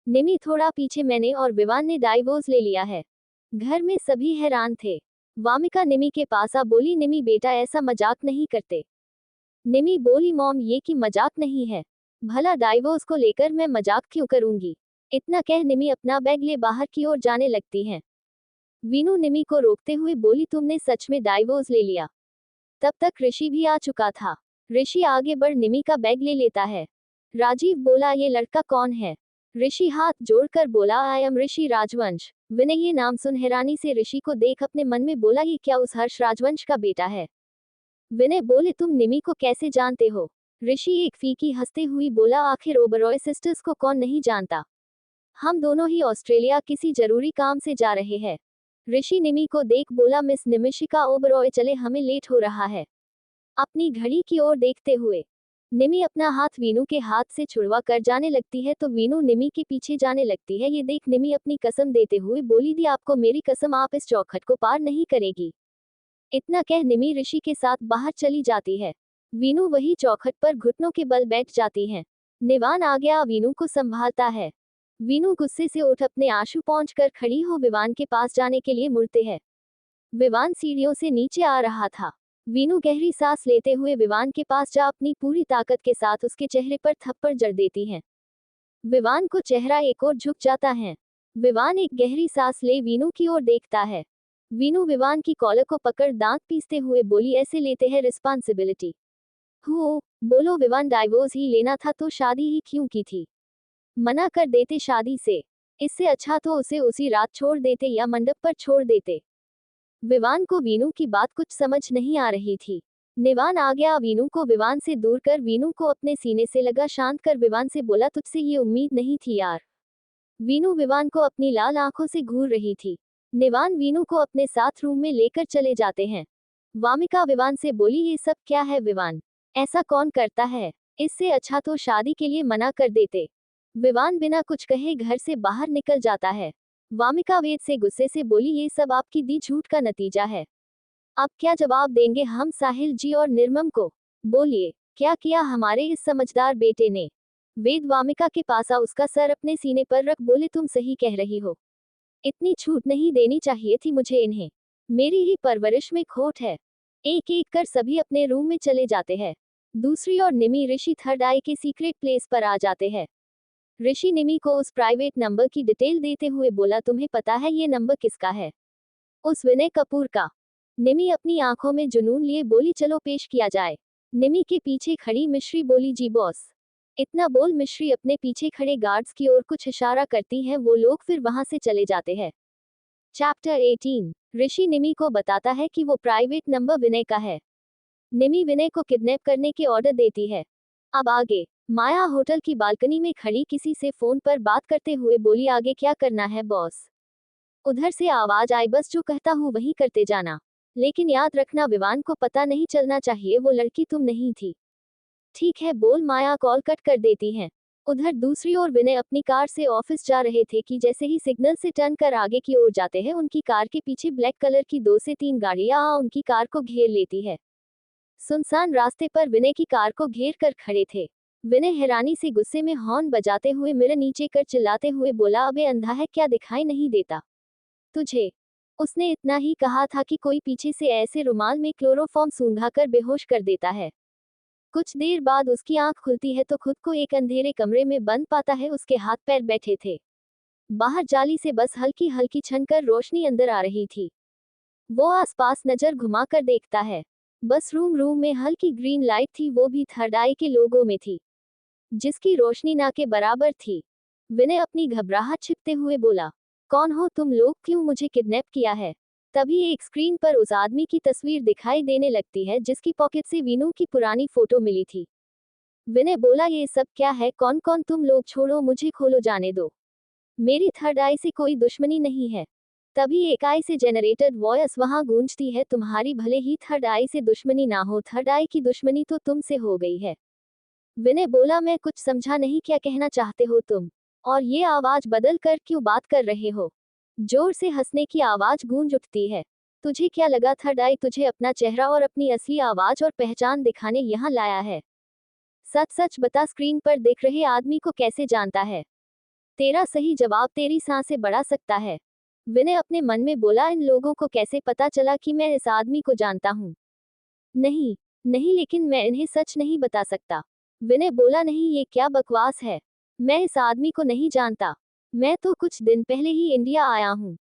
निमी थोड़ा पीछे, मैंने और विवान ने डाइवोर्स ले लिया है। घर में सभी हैरान थे। वामिका निमी के पास आ बोली, निमी बेटा ऐसा मजाक नहीं करते। निमी बोली, मॉम ये कि मजाक नहीं है, भला डाइवोर्स को लेकर मैं मजाक क्यों करूंगी? इतना कह निमी अपना बैग ले बाहर की ओर जाने लगती हैं। वीनू निमी को रोकते हुए बोली, तुमने सच में डाइवोर्स ले लिया? तब तक ऋषि भी आ चुका था। ऋषि आगे बढ़ निमी का बैग ले लेता है। राजीव बोला, ये लड़का कौन है? ऋषि हाथ जोड़कर बोला, आई एम ऋषि राजवंश। विनय ये नाम सुन हैरानी से ऋषि को देख अपने मन में बोला, ये क्या उस हर्ष राजवंश का बेटा है? विनय बोले, तुम निमी को कैसे जानते हो? ऋषि एक फीकी हंसते हुई बोला, आखिर ओबरॉय सिस्टर्स को कौन नहीं जानता? हम दोनों ही ऑस्ट्रेलिया किसी जरूरी काम से जा रहे हैं। ऋषि निमी को देख बोला, मिस निमिषिका ओबरॉय चले, हमें लेट हो रहा है। अपनी घड़ी की ओर देखते हुए निमी अपना हाथ वीनू के हाथ से छुड़वा कर जाने लगती है तो वीनू निमी के पीछे जाने लगती है। ये देख निमी अपनी कसम देते हुए बोली, दी आपको मेरी कसम, आप इस चौखट को पार नहीं करेगी। इतना कह निमी ऋषि के साथ बाहर चली जाती है। वीनू वही चौखट पर घुटनों के बल बैठ जाती है। निवान आ गया, वीनू को संभालता है। वीनू गुस्से से उठ अपने आंसू पहुंच कर खड़ी हो विवान के पास जाने के लिए मुड़ते हैं। विवान सीढ़ियों से नीचे आ रहा था। वीनू गहरी सांस लेते हुए विवान के पास जा अपनी पूरी ताकत के साथ उसके चेहरे पर थप्पड़ जड़ देती है। विवान को चेहरा एक ओर झुक जाता है। विवान एक गहरी सांस ले वीनू की ओर देखता है। वीनू विवान की कॉलर को पकड़ दांत पीसते हुए बोली, ऐसे लेते हैं रिस्पॉन्सिबिलिटी? हो बोलो विवान, डाइवोर्स ही लेना था तो शादी ही क्यों की थी? मना कर देते शादी से। इससे अच्छा तो उसे उसी रात छोड़ देते या मंडप पर छोड़ देते। विवान को वीनू की बात कुछ समझ नहीं आ रही थी। निवान आ गया, वीनू को विवान से दूर कर वीनू को अपने सीने से लगा शांत कर विवान से बोला, तुझसे ये उम्मीद नहीं थी यार। वीनू विवान को अपनी लाल आंखों से घूर रही थी। निवान वीनू को अपने साथ रूम में लेकर चले जाते हैं। वामिका विवान से बोली, ये सब क्या है विवान? ऐसा कौन करता है? इससे अच्छा तो शादी के लिए मना कर देते। विवान बिना कुछ कहे घर से बाहर निकल जाता है। वामिका वेद से गुस्से से बोली, ये सब आपकी दी झूठ का नतीजा है। अब क्या जवाब देंगे हम साहिल जी और निर्मम को? बोलिए, क्या किया हमारे इस समझदार बेटे ने? वेद वामिका के पास आ उसका सर अपने सीने पर रख बोले, तुम सही कह रही हो। इतनी छूट नहीं देनी चाहिए थी मुझे इन्हें। मेरी ही परवरिश में खोट है। एक एक कर सभी अपने रूम में चले जाते हैं। दूसरी ओर निमी ऋषि थर्ड आई के सीक्रेट प्लेस पर आ जाते हैं। ऋषि निमी को उस प्राइवेट नंबर की डिटेल देते हुए बोला, तुम्हें पता है ये नंबर किसका है? उस विनय कपूर का। निमी अपनी आंखों में जुनून लिए बोली, चलो पेश किया जाए। निमी के पीछे खड़ी मिश्री बोली, जी बॉस। इतना बोल मिश्री अपने पीछे खड़े गार्ड्स की ओर कुछ इशारा करती है, वो लोग फिर वहां से चले जाते हैं। चैप्टर 18। ऋषि निमी को बताता है कि वो प्राइवेट नंबर विनय का है। निमी विनय को किडनैप करने के ऑर्डर देती है। अब आगे माया होटल की बालकनी में खड़ी किसी से फोन पर बात करते हुए बोली, आगे क्या करना है बॉस? उधर से आवाज आई, बस जो कहता हूँ वही करते जाना, लेकिन याद रखना विवान को पता नहीं चलना चाहिए वो लड़की तुम नहीं थी। ठीक है बोल माया कॉल कट कर देती हैं। उधर दूसरी ओर विनय अपनी कार से ऑफिस जा रहे थे कि जैसे ही सिग्नल से टर्न कर आगे की ओर जाते हैं उनकी कार के पीछे ब्लैक कलर की 2 से 3 गाड़ियां उनकी कार को घेर लेती है। सुनसान रास्ते पर विनय की कार को घेर कर खड़े थे। विनय हैरानी से गुस्से में हॉर्न बजाते हुए मिरर नीचे कर चिल्लाते हुए बोला, अबे अंधा है क्या, दिखाई नहीं देता तुझे? उसने इतना ही कहा था कि कोई पीछे से ऐसे रुमाल में क्लोरोफॉर्म सूंघाकर बेहोश कर देता है। कुछ देर बाद उसकी आंख खुलती है तो खुद को एक अंधेरे कमरे में बंद पाता है। उसके हाथ पैर बैठे थे। बाहर जाली से बस हल्की हल्की छनकर रोशनी अंदर आ रही थी। वो आसपास नजर घुमाकर देखता है। बस रूम में हल्की ग्रीन लाइट थी, वो भी थर्ड आई के लोगों में थी, जिसकी रोशनी ना के बराबर थी। विनय अपनी घबराहट छिपते हुए बोला, कौन हो तुम लोग, क्यों मुझे किडनैप किया है? तभी एक स्क्रीन पर उस आदमी की तस्वीर दिखाई देने लगती है जिसकी पॉकेट से वीनू की पुरानी फोटो मिली थी। विनय बोला, ये सब क्या है, कौन कौन तुम लोग, छोड़ो मुझे, खोलो जाने दो। मेरी थर्ड आई से कोई दुश्मनी नहीं है। तभी एक आई से जनरेटेड वॉयस वहां गूंजती है, तुम्हारी भले ही थर्ड आई से दुश्मनी ना हो, थर्ड आई की दुश्मनी तो तुमसे हो गई है। विनय बोला, मैं कुछ समझा नहीं, क्या कहना चाहते हो तुम? और ये आवाज बदल कर क्यों बात कर रहे हो? जोर से हंसने की आवाज गूंज उठती है। तुझे क्या लगा थर्ड आई तुझे अपना चेहरा और अपनी असली आवाज और पहचान दिखाने यहाँ लाया है? सच सच बता, स्क्रीन पर देख रहे आदमी को कैसे जानता है? तेरा सही जवाब तेरी सांसें बढ़ा सकता है। विनय अपने मन में बोला, इन लोगों को कैसे पता चला कि मैं इस आदमी को जानता हूँ? नहीं, नहीं, लेकिन मैं इन्हें सच नहीं बता सकता। विनय बोला, नहीं, ये क्या बकवास है? मैं इस आदमी को नहीं जानता। मैं तो कुछ दिन पहले ही इंडिया आया हूँ।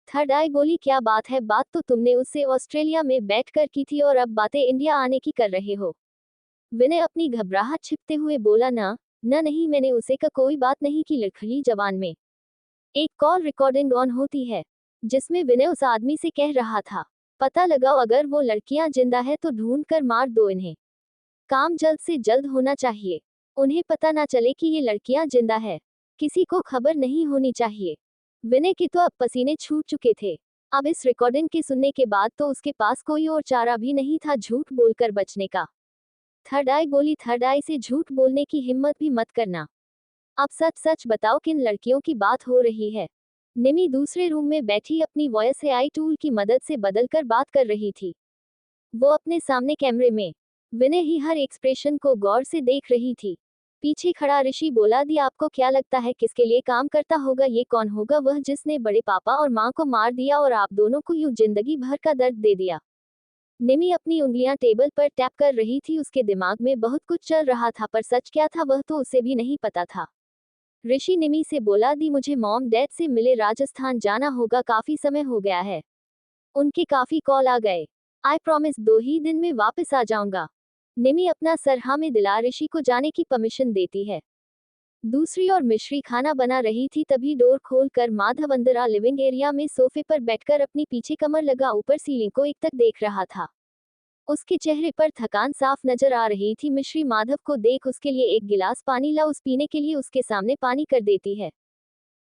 थर्ड आई बोली, क्या बात है, बात तो तुमने उससे ऑस्ट्रेलिया में बैठकर की थी और अब बातें इंडिया आने की कर रहे हो। विनय अपनी घबराहट छिपते हुए बोला, नहीं, मैंने उसे का कोई बात नहीं की। लड़खड़ी जवान में एक कॉल रिकॉर्डिंग ऑन होती है, जिसमें विनय उस आदमी से कह रहा था, पता लगाओ, अगर वो लड़कियां जिंदा है तो ढूंढ कर मार दो इन्हें। काम जल्द से जल्द होना चाहिए। उन्हें पता ना चले कि ये लड़कियां जिंदा है। किसी को खबर नहीं होनी चाहिए। विनय के तो अब पसीने छूट चुके थे। अब इस रिकॉर्डिंग के सुनने के बाद तो उसके पास कोई और चारा भी नहीं था झूठ बोलकर बचने का। थर्ड आई बोली, थर्ड आई से झूठ बोलने की हिम्मत भी मत करना। अब सच सच बताओ, किन लड़कियों की बात हो रही है? निमी दूसरे रूम में बैठी अपनी वॉइस एआई टूल की मदद से बदलकर बात कर रही थी। वो अपने सामने कैमरे में विनय ही हर एक्सप्रेशन को गौर से देख रही थी। पीछे खड़ा ऋषि बोला, दी आपको क्या लगता है किसके लिए काम करता होगा? ये कौन होगा वह जिसने बड़े पापा और माँ को मार दिया और आप दोनों को यूं जिंदगी भर का दर्द दे दिया? निमी अपनी उंगलियां टेबल पर टैप कर रही थी। उसके दिमाग में बहुत कुछ चल रहा था, पर सच क्या था वह तो उसे भी नहीं पता था। ऋषि निमी से बोला, दी मुझे मॉम डैड से मिले राजस्थान जाना होगा, काफी समय हो गया है। उनके काफी कॉल आ गए। आई प्रॉमिस 2 ही दिन में वापस आ जाऊंगा। निमी अपना सर हाँ में दिला ऋषि को जाने की परमिशन देती है। दूसरी ओर मिश्री खाना बना रही थी, तभी डोर खोलकर माधव अंदर आ लिविंग एरिया में सोफे पर बैठकर अपनी पीछे कमर लगा ऊपर सीलिंग को एकटक देख रहा था। उसके चेहरे पर थकान साफ नजर आ रही थी। मिश्री माधव को देख उसके लिए एक गिलास पानी ला उस पीने के लिए उसके सामने पानी कर देती है।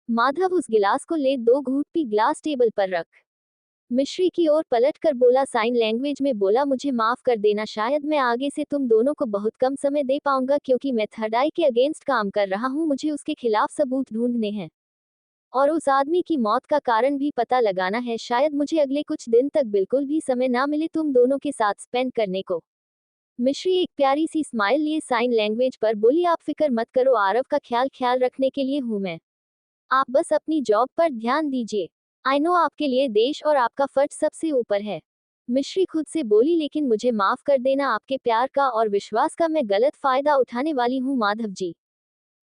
माधव उस गिलास को ले 2 घूंट पी, गिलास टेबल पर रख। मिश्री की ओर पलट कर बोला, साइन लैंग्वेज में बोला, मुझे माफ कर देना, शायद मैं आगे से तुम दोनों को बहुत कम समय दे पाऊंगा क्योंकि मैं थर्ड आई के अगेंस्ट काम कर रहा हूँ। मुझे उसके खिलाफ सबूत ढूंढने हैं और उस आदमी की मौत का कारण भी पता लगाना है। शायद मुझे अगले कुछ दिन तक बिल्कुल भी समय ना मिले तुम दोनों के साथ स्पेंड करने को। मिश्री एक प्यारी सी स्माइल लिए साइन लैंग्वेज पर बोली, आप फिक्र मत करो, आरव का ख्याल रखने के लिए हूँ मैं। आप बस अपनी जॉब पर ध्यान दीजिए। आई नो आपके लिए देश और आपका फर्ज सबसे ऊपर है। मिश्री खुद से बोली, लेकिन मुझे माफ कर देना, आपके प्यार का और विश्वास का मैं गलत फायदा उठाने वाली हूँ माधव जी।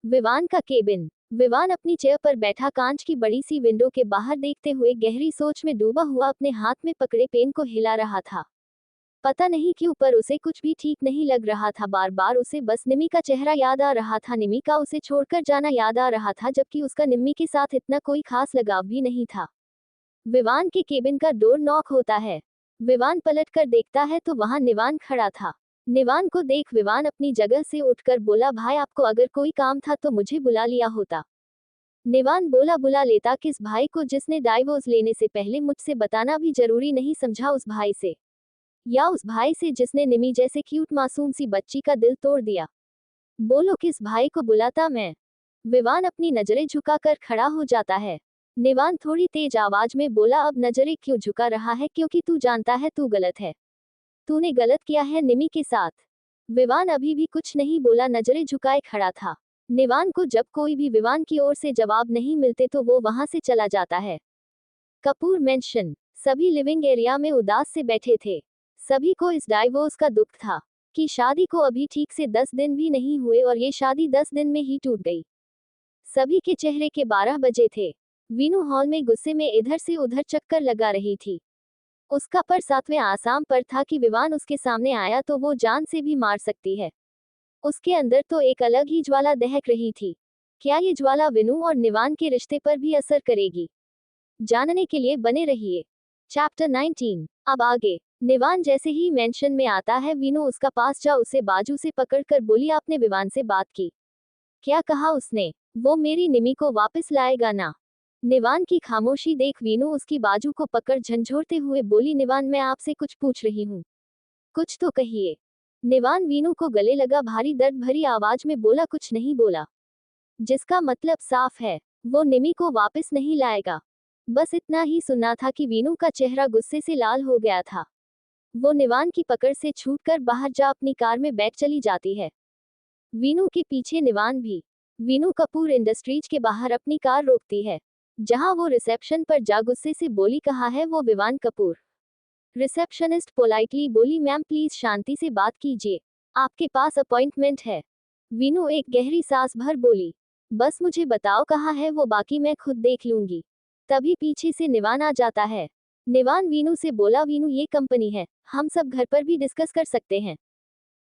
विवान का केबिन। विवान अपनी चेयर पर बैठा कांच की बड़ी सी विंडो के बाहर देखते हुए गहरी सोच में डूबा हुआ अपने हाथ में पकड़े पेन को हिला रहा था। पता नहीं क्यों पर उसे कुछ भी ठीक नहीं लग रहा था। बार बार उसे बस निमी का चेहरा याद आ रहा था, निमी का उसे छोड़कर जाना याद आ रहा था, जबकि उसका निम्मी के साथ इतना कोई खास लगाव भी नहीं था। विवान के केबिन का डोर नॉक होता है। विवान पलट कर देखता है तो वहां निवान खड़ा था। निवान को देख विवान अपनी जगह से उठकर बोला, भाई आपको अगर कोई काम था तो मुझे बुला लिया होता। निवान बोला, बुला लेता किस भाई को जिसने डाइवोर्स लेने से पहले मुझसे बताना भी जरूरी नहीं समझा? उस भाई से, या उस भाई से जिसने निमी जैसे क्यूट मासूम सी बच्ची का दिल तोड़ दिया? बोलो किस भाई को बुलाता मैं? विवान अपनी नजरें झुकाकर खड़ा हो जाता है। निवान थोड़ी तेज आवाज में बोला, अब नजरें क्यों झुका रहा है? क्योंकि तू जानता है तू गलत है। तूने गलत किया है निमी के साथ। विवान अभी भी कुछ नहीं बोला, नजरें झुकाए खड़ा था। निवान को जब कोई भी विवान की ओर से जवाब नहीं मिलते तो वो वहां से चला जाता है। कपूर मेंशन। सभी लिविंग एरिया में उदास से बैठे थे। सभी को इस डाइवोर्स का दुख था कि शादी को अभी ठीक से 10 दिन भी नहीं हुए और ये शादी 10 दिन में ही टूट गई। सभी के चेहरे के 12 बजे थे। वीनू हॉल में गुस्से में इधर से उधर चक्कर लगा रही थी। उसका पर 7वें आसाम पर था कि विवान उसके सामने आया तो वो जान से भी मार सकती है। उसके अंदर तो एक अलग ही ज्वाला दहक रही थी। क्या ये ज्वाला विनू और निवान के रिश्ते पर भी असर करेगी? जानने के लिए बने रहिए। चैप्टर 19। अब आगे। निवान जैसे ही मेंशन में आता है वीनू उसका पास जा उसे बाजू से पकड़कर बोली, आपने विवान से बात की? क्या कहा उसने? वो मेरी निमी को वापस लाएगा ना? निवान की खामोशी देख वीनू उसकी बाजू को पकड़ झंझोड़ते हुए बोली, निवान मैं आपसे कुछ पूछ रही हूँ, कुछ तो कहिए। निवान वीनू को गले लगा भारी दर्द भरी आवाज में बोला, कुछ नहीं बोला। जिसका मतलब साफ है, वो निमी को वापस नहीं लाएगा। बस इतना ही सुनना था कि वीनू का चेहरा गुस्से से लाल हो गया था। वो निवान की पकड़ से छूटकर बाहर जा अपनी कार में बैठ चली जाती है। वीनू के पीछे निवान भी। वीनू कपूर इंडस्ट्रीज के बाहर अपनी कार रोकती है, जहां वो रिसेप्शन पर जा गुस्से से बोली, कहा है वो विवान कपूर। रिसेप्शनिस्ट पोलाइटली बोली, मैम प्लीज शांति से बात कीजिए, आपके पास अपॉइंटमेंट है। वीनू एक गहरी सांस भर बोली, बस मुझे बताओ कहाँ है वो, बाकी मैं खुद देख लूंगी। तभी पीछे से निवान आ जाता है। निवान वीनू से बोला, वीनू ये कंपनी है, हम सब घर पर भी डिस्कस कर सकते हैं।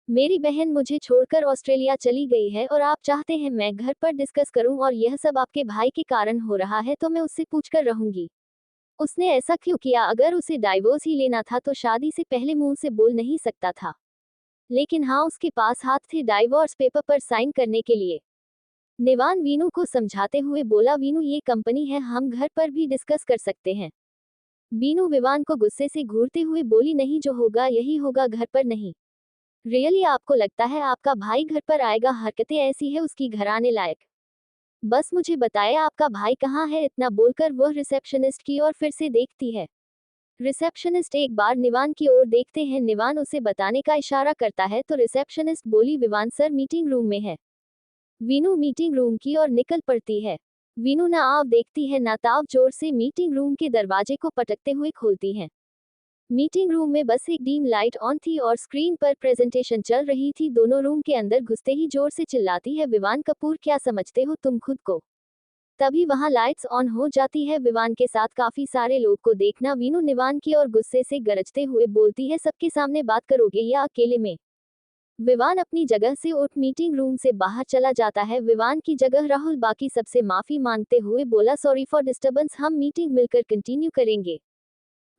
मेरी बहन मुझे छोड़कर ऑस्ट्रेलिया चली गई है और आप चाहते हैं मैं घर पर डिस्कस करूं, और यह सब आपके भाई के कारण हो रहा है, तो मैं उससे पूछकर रहूंगी उसने ऐसा क्यों किया। अगर उसे डाइवोर्स ही लेना था तो शादी से पहले मुंह से बोल नहीं सकता था, लेकिन हाँ उसके पास हाथ थे डाइवोर्स पेपर पर साइन करने के लिए। निवान वीनू को समझाते हुए बोला, वीनू ये कंपनी है, हम घर पर भी डिस्कस कर सकते हैं। वीनू विवान को गुस्से से घूरते हुए बोली, नहीं जो होगा यही होगा, घर पर नहीं। रियली आपको लगता है आपका भाई घर पर आएगा? हरकतें ऐसी है उसकी घर आने लायक। बस मुझे बताए आपका भाई कहाँ है। इतना बोलकर वह रिसेप्शनिस्ट की ओर फिर से देखती है। रिसेप्शनिस्ट एक बार निवान की ओर देखते हैं। निवान उसे बताने का इशारा करता है तो रिसेप्शनिस्ट बोली, विवान सर मीटिंग रूम में है। वीनू मीटिंग रूम की ओर निकल पड़ती है। वीनू ना आव देखती है ना ताव, जोर से मीटिंग रूम के दरवाजे को पटकते हुए खोलती है। मीटिंग रूम में बस एक डीम लाइट ऑन थी और स्क्रीन पर प्रेजेंटेशन चल रही थी। दोनों रूम के अंदर घुसते ही जोर से चिल्लाती है, विवान कपूर क्या समझते हो तुम खुद को। तभी वहां लाइट्स ऑन हो जाती है। विवान के साथ काफी सारे लोग को देखना वीनू निवान की ओर गुस्से से गरजते हुए बोलती है, सबके सामने बात करोगे या अकेले में। विवान अपनी जगह से उठ मीटिंग रूम से बाहर चला जाता है। विवान की जगह राहुल बाकी सबसे माफी मांगते हुए बोला, सॉरी फॉर डिस्टर्बेंस, हम मीटिंग मिलकर कंटिन्यू करेंगे।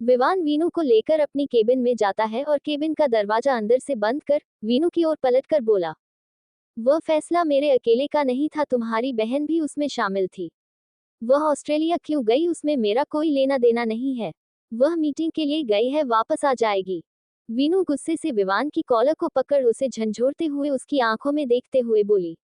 विवान वीनू को लेकर अपनी केबिन में जाता है और केबिन का दरवाजा अंदर से बंद कर वीनू की ओर पलटकर बोला, वह फैसला मेरे अकेले का नहीं था, तुम्हारी बहन भी उसमें शामिल थी। वह ऑस्ट्रेलिया क्यों गई उसमें मेरा कोई लेना देना नहीं है। वह मीटिंग के लिए गई है, वापस आ जाएगी। वीनू गुस्से से विवान की कॉलर को पकड़ उसे झंझोड़ते हुए उसकी आंखों में देखते हुए बोली,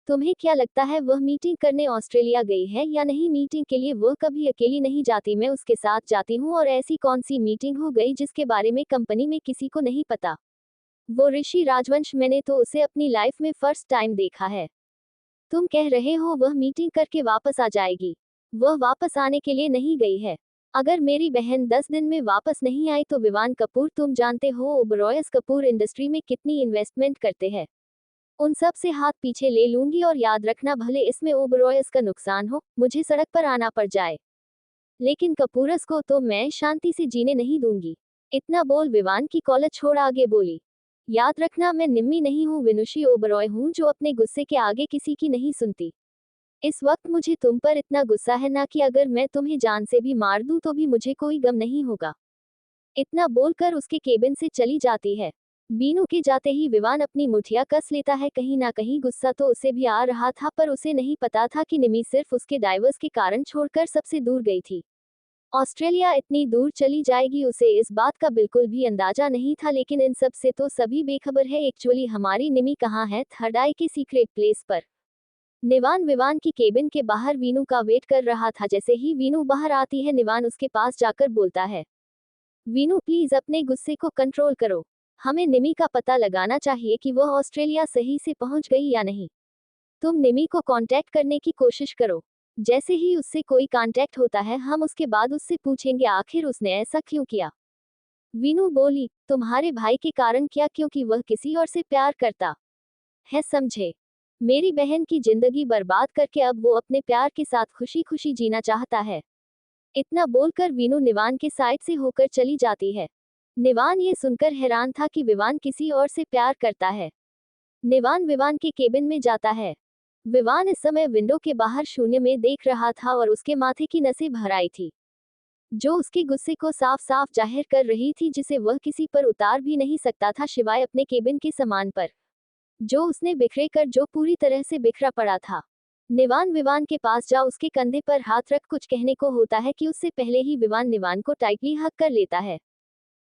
तुम्हें क्या लगता है वह मीटिंग करने ऑस्ट्रेलिया गई है या नहीं? मीटिंग के लिए वह कभी अकेली नहीं जाती, मैं उसके साथ जाती हूँ। और ऐसी कौन सी मीटिंग हो गई जिसके बारे में कंपनी में किसी को नहीं पता? वो ऋषि राजवंश, मैंने तो उसे अपनी लाइफ में फर्स्ट टाइम देखा है। तुम कह रहे हो वह मीटिंग करके वापस आ जाएगी? वह वापस आने के लिए नहीं गई है। अगर मेरी बहन 10 दिन में वापस नहीं आई तो विवान कपूर, तुम जानते हो ओबरॉयस कपूर इंडस्ट्री में कितनी इन्वेस्टमेंट करते हैं, उन सब से हाथ पीछे ले लूंगी। और याद रखना, भले इसमें ओबरॉयस का नुकसान हो, मुझे सड़क पर आना पड़ जाए, लेकिन कपूरस को तो मैं शांति से जीने नहीं दूंगी। इतना बोल विवान की कॉलर छोड़ आगे बोली, याद रखना मैं निम्मी नहीं हूँ, विनुषी ओबरॉय हूँ, जो अपने गुस्से के आगे किसी की नहीं सुनती। इस वक्त मुझे तुम पर इतना गुस्सा है ना कि अगर मैं तुम्हें जान से भी मार दूं तो भी मुझे कोई गम नहीं होगा। इतना बोलकर उसके केबिन से चली जाती है। बीनू के जाते ही विवान अपनी मुठिया कस लेता है। कहीं ना कहीं गुस्सा तो उसे भी आ रहा था, पर उसे नहीं पता था कि निमी सिर्फ उसके डाइवर्स के कारण छोड़कर सबसे दूर गई थी। ऑस्ट्रेलिया इतनी दूर चली जाएगी उसे इस बात का बिल्कुल भी अंदाजा नहीं था। लेकिन इन सब से तो सभी बेखबर है। एक्चुअली हमारी निमी कहाँ है? थर्ड आई के सीक्रेट प्लेस पर। निवान विवान की केबिन के बाहर वीनू का वेट कर रहा था। जैसे ही वीनू बाहर आती है, निवान उसके पास जाकर बोलता है, वीनू प्लीज अपने गुस्से को कंट्रोल करो, हमें निमी का पता लगाना चाहिए कि वह ऑस्ट्रेलिया सही से पहुंच गई या नहीं। तुम निमी को कांटेक्ट करने की कोशिश करो। जैसे ही उससे कोई कांटेक्ट होता है, हम उसके बाद उससे पूछेंगे आखिर उसने ऐसा क्यों किया। वीनू बोली, तुम्हारे भाई के कारण क्या? क्योंकि वह किसी और से प्यार करता है, समझे? मेरी बहन की जिंदगी बर्बाद करके अब वो अपने प्यार के साथ खुशी खुशी जीना चाहता है। इतना बोलकर वीनू निवान के साइड से होकर चली जाती है। निवान ये सुनकर हैरान था कि विवान किसी और से प्यार करता है। निवान विवान के केबिन में जाता है। विवान इस समय विंडो के बाहर शून्य में देख रहा था और उसके माथे की नसें भर आई थी, जो उसके गुस्से को साफ साफ जाहिर कर रही थी, जिसे वह किसी पर उतार भी नहीं सकता था सिवाय अपने केबिन के सामान पर, जो उसने बिखरे कर जो पूरी तरह से बिखरा पड़ा था। निवान विवान के पास जा उसके कंधे पर हाथ रख कुछ कहने को होता है कि उससे पहले ही विवान निवान को टाइटली हक कर लेता है।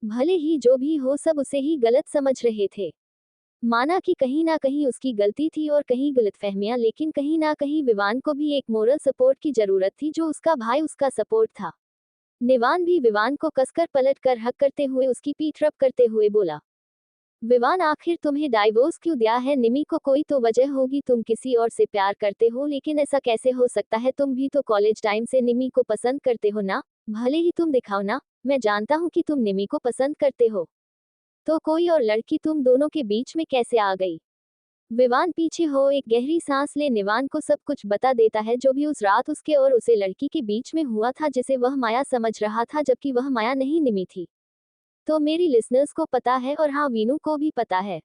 भले ही जो भी हो सब उसे ही गलत समझ रहे थे। माना कि कहीं ना कहीं उसकी गलती थी और कहीं गलतफहमियां, लेकिन कहीं ना कहीं विवान को भी एक मोरल सपोर्ट की जरूरत थी जो उसका भाई उसका सपोर्ट था। निवान भी विवान को कसकर पलट कर हक करते हुए उसकी पीठ रब करते हुए बोला, विवान आखिर तुम्हें डाइवोर्स क्यों दिया है? निमी को कोई तो वजह होगी, तुम किसी और से प्यार करते हो, लेकिन ऐसा कैसे हो सकता है? तुम भी तो कॉलेज टाइम से निमी को पसंद करते हो ना? भले ही तुम दिखाओ ना, मैं जानता हूँ कि तुम निमी को पसंद करते हो, तो कोई और लड़की तुम दोनों के बीच में कैसे आ गई? विवान पीछे हो एक गहरी सांस ले निवान को सब कुछ बता देता है जो भी उस रात उसके और उसे लड़की के बीच में हुआ था, जिसे वह माया समझ रहा था जबकि वह माया नहीं निमी थी। तो मेरी लिसनर्स को पता है और हाँ वीनू को भी पता है।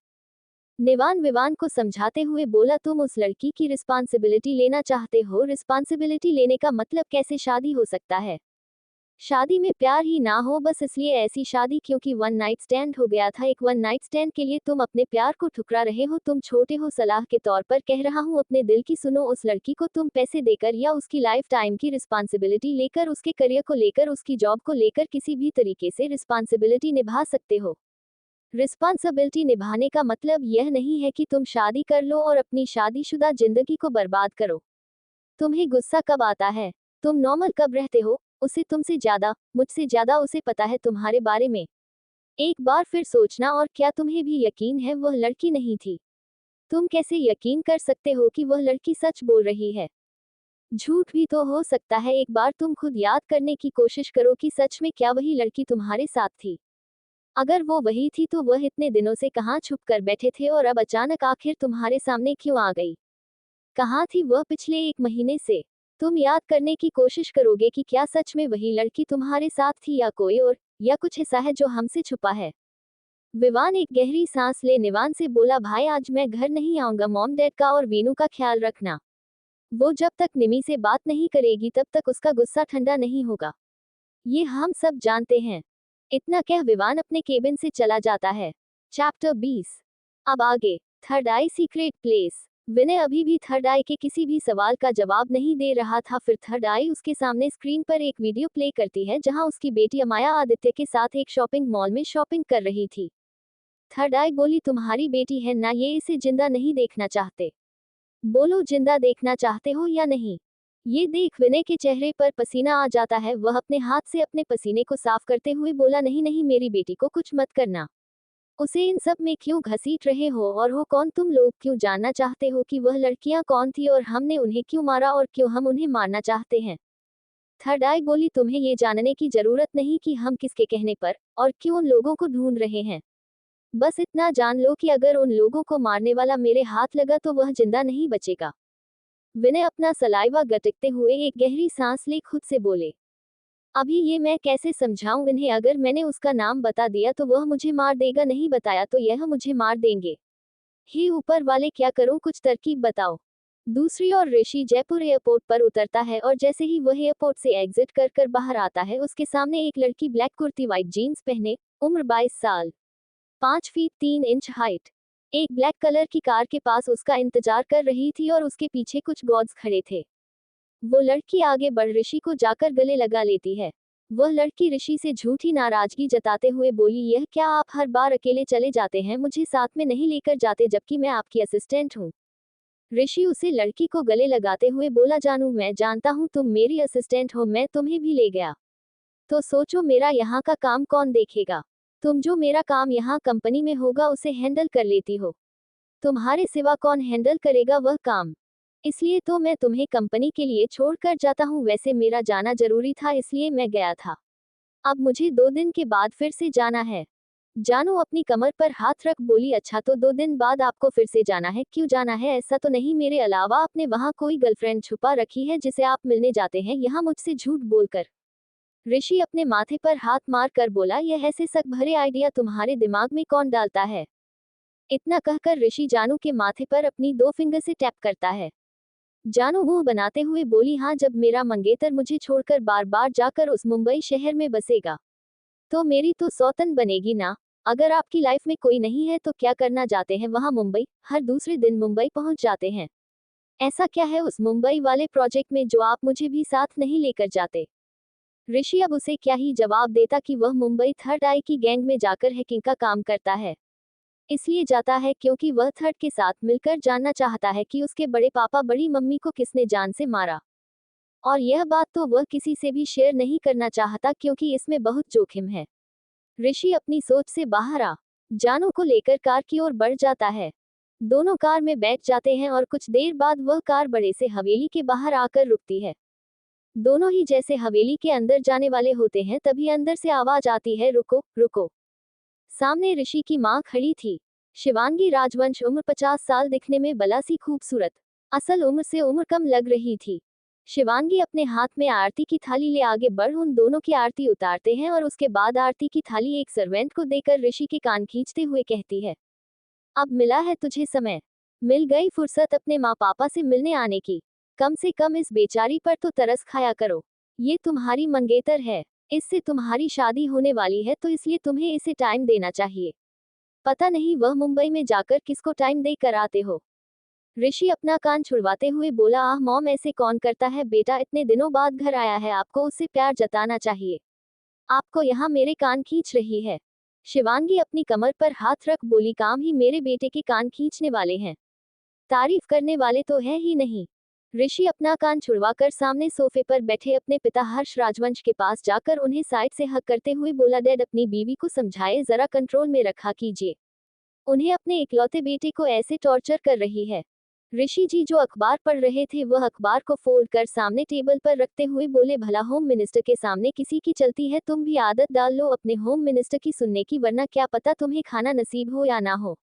निवान विवान को समझाते हुए बोला, तुम उस लड़की की रिस्पॉन्सिबिलिटी लेना चाहते हो। रिस्पॉन्सिबिलिटी लेने का मतलब कैसे शादी हो सकता है? शादी में प्यार ही ना हो, बस इसलिए ऐसी शादी क्योंकि वन नाइट स्टैंड हो गया था। एक वन नाइट स्टैंड के लिए तुम अपने प्यार को ठुकरा रहे हो। तुम छोटे हो, सलाह के तौर पर कह रहा हूँ, अपने दिल की सुनो। उस लड़की को तुम पैसे देकर या उसकी लाइफ टाइम की रिस्पॉन्सिबिलिटी लेकर, उसके करियर को लेकर, उसकी जॉब को लेकर किसी भी तरीके से रिस्पॉन्सिबिलिटी निभा सकते हो। रिस्पॉन्सिबिलिटी निभाने का मतलब यह नहीं है कि तुम शादी कर लो और अपनी शादीशुदा जिंदगी को बर्बाद करो। तुम्हें गुस्सा कब आता है? तुम नॉर्मल कब रहते हो? उसे तुमसे ज्यादा, मुझसे ज्यादा उसे पता है तुम्हारे बारे में। एक बार फिर सोचना। और क्या तुम्हें भी यकीन है वह लड़की नहीं थी? तुम कैसे यकीन कर सकते हो कि वह लड़की सच बोल रही है? झूठ भी तो हो सकता है। एक बार तुम खुद याद करने की कोशिश करो कि सच में क्या वही लड़की तुम्हारे साथ थी। अगर वो वही थी तो वह इतने दिनों से कहाँ छुप कर बैठे थे और अब अचानक आखिर तुम्हारे सामने क्यों आ गई? कहाँ थी वह पिछले एक महीने से? तुम याद करने की कोशिश करोगे कि क्या सच में वही लड़की तुम्हारे साथ थी या कोई और, या कुछ ऐसा है जो हमसे छुपा है? विवान एक गहरी सांस ले निवान से बोला, भाई आज मैं घर नहीं आऊंगा। मॉम डैड का और वीनू का ख्याल रखना। वो जब तक निमी से बात नहीं करेगी तब तक उसका गुस्सा ठंडा नहीं होगा। ये हम सब जानते हैं। इतना कह विवान अपने केबिन से चला जाता है। चैप्टर 20। अब आगे। थर्ड आई सीक्रेट प्लेस। विनय अभी भी थर्ड आई के किसी भी सवाल का जवाब नहीं दे रहा था। फिर थर्ड आई उसके सामने स्क्रीन पर एक वीडियो प्ले करती है जहां उसकी बेटी अमाया आदित्य के साथ एक शॉपिंग मॉल में शॉपिंग कर रही थी। थर्ड आई बोली, तुम्हारी बेटी है ना ये? इसे जिंदा नहीं देखना चाहते? बोलो, जिंदा देखना चाहते हो या नहीं? ये देख विनय के चेहरे पर पसीना आ जाता है। वह अपने हाथ से अपने पसीने को साफ करते हुए बोला, नहीं नहीं, मेरी बेटी को कुछ मत करना। उसे इन सब में क्यों घसीट रहे हो? और हो कौन तुम लोग? क्यों जानना चाहते हो कि वह लड़कियां कौन थी और हमने उन्हें क्यों मारा और क्यों हम उन्हें मारना चाहते हैं? थर्ड आई बोली, तुम्हें ये जानने की जरूरत नहीं कि हम किसके कहने पर और क्यों उन लोगों को ढूंढ रहे हैं। बस इतना जान लो कि अगर उन लोगों को मारने वाला मेरे हाथ लगा तो वह जिंदा नहीं बचेगा। विनय अपना सलाइवा गटकते हुए एक गहरी सांस ले खुद से बोले, अभी ये मैं कैसे समझाऊं इन्हें? अगर मैंने उसका नाम बता दिया तो वह मुझे मार देगा, नहीं बताया तो यह मुझे मार देंगे। हे ऊपर वाले, क्या करूं? कुछ तरकीब बताओ। दूसरी ओर ऋषि जयपुर एयरपोर्ट पर उतरता है और जैसे ही वह एयरपोर्ट से एग्जिट कर कर बाहर आता है उसके सामने एक लड़की ब्लैक कुर्ती व्हाइट जीन्स पहने, उम्र 22 साल, 5 फीट 3 इंच हाइट, एक ब्लैक कलर की कार के पास उसका इंतजार कर रही थी और उसके पीछे कुछ गॉर्ड्स खड़े थे। वो लड़की आगे बढ़ ऋषि को जाकर गले लगा लेती है। वह लड़की ऋषि से झूठी नाराजगी जताते हुए बोली, यह क्या आप हर बार अकेले चले जाते हैं, मुझे साथ में नहीं लेकर जाते जबकि मैं आपकी असिस्टेंट हूँ? ऋषि उसे लड़की को गले लगाते हुए बोला, जानू मैं जानता हूँ तुम मेरी असिस्टेंट हो, मैं तुम्हें भी ले गया तो सोचो मेरा यहाँ का काम कौन देखेगा? तुम जो मेरा काम यहाँ कंपनी में होगा उसे हैंडल कर लेती हो, तुम्हारे सिवा कौन हैंडल करेगा वह काम? इसलिए तो मैं तुम्हें कंपनी के लिए छोड़कर जाता हूँ। वैसे मेरा जाना जरूरी था इसलिए मैं गया था, अब मुझे 2 दिन के बाद फिर से जाना है। जानू अपनी कमर पर हाथ रख बोली, अच्छा तो 2 दिन बाद आपको फिर से जाना है? क्यों जाना है? ऐसा तो नहीं मेरे अलावा आपने वहाँ कोई गर्लफ्रेंड छुपा रखी है जिसे आप मिलने जाते हैं यहाँ मुझसे झूठ बोलकर? ऋषि अपने माथे पर हाथ मार कर बोला, यह ऐसे शक भरे आइडिया तुम्हारे दिमाग में कौन डालता है? इतना कहकर ऋषि जानू के माथे पर अपनी 2 फिंगर से टैप करता है। जानू मुंह बनाते हुए बोली, हाँ जब मेरा मंगेतर मुझे छोड़कर बार बार जाकर उस मुंबई शहर में बसेगा तो मेरी तो सौतन बनेगी ना। अगर आपकी लाइफ में कोई नहीं है तो क्या करना जाते हैं वहां मुंबई? हर दूसरे दिन मुंबई पहुंच जाते हैं। ऐसा क्या है उस मुंबई वाले प्रोजेक्ट में जो आप मुझे भी साथ नहीं लेकर जाते? ऋषि अब उसे क्या ही जवाब देता कि वह मुंबई थर्ड आई की गैंग में जाकर हैकिंग का काम करता है। इसलिए जाता है क्योंकि वह थर्ड के साथ मिलकर जानना चाहता है कि उसके बड़े पापा बड़ी मम्मी को किसने जान से मारा। और यह बात तो वह किसी से भी शेयर नहीं करना चाहता क्योंकि इसमें बहुत जोखिम है। ऋषि अपनी सोच से बाहर आ जानू को लेकर कार की ओर बढ़ जाता है। दोनों कार में बैठ जाते हैं और कुछ देर बाद वह कार बड़े से हवेली के बाहर आकर रुकती है। दोनों ही जैसे हवेली के अंदर जाने वाले होते हैं तभी अंदर से आवाज आती है, रुको रुको। सामने ऋषि की माँ खड़ी थी। शिवांगी राजवंश, उम्र 50 साल, दिखने में बलासी खूबसूरत, असल उम्र से उम्र कम लग रही थी। शिवांगी अपने हाथ में आरती की थाली ले आगे बढ़ उन दोनों की आरती उतारते हैं और उसके बाद आरती की थाली एक सर्वेंट को देकर ऋषि के कान खींचते हुए कहती है, अब मिला है तुझे समय, मिल गई फुर्सत अपने माँ पापा से मिलने आने की। कम से कम इस बेचारी पर तो तरस खाया करो। ये तुम्हारी मंगेतर है, इससे तुम्हारी शादी होने वाली है तो इसलिए तुम्हें इसे टाइम देना चाहिए। पता नहीं वह मुंबई में जाकर किसको टाइम दे कर आते हो। ऋषि अपना कान छुड़वाते हुए बोला, आह मॉम, ऐसे कौन करता है बेटा, इतने दिनों बाद घर आया है, आपको उससे प्यार जताना चाहिए। आपको यहाँ मेरे कान खींच रही है। शिवांगी अपनी कमर पर हाथ रख बोली, काम ही मेरे बेटे के कान खींचने वाले हैं, तारीफ करने वाले तो है ही नहीं। ऋषि अपना कान छुड़वाकर सामने सोफे पर बैठे अपने पिता हर्ष राजवंश के पास जाकर उन्हें साइड से हक करते हुए बोला, डैड अपनी बीवी को समझाए, जरा कंट्रोल में रखा कीजिए, उन्हें अपने इकलौते बेटे को ऐसे टॉर्चर कर रही है। ऋषि जी जो अखबार पढ़ रहे थे वह अखबार को फोल्ड कर सामने टेबल पर रखते हुए बोले, भला होम मिनिस्टर के सामने किसी की चलती है, तुम भी आदत डाल लो अपने होम मिनिस्टर की सुनने की, वरना क्या पता तुम्हें खाना नसीब हो या ना हो।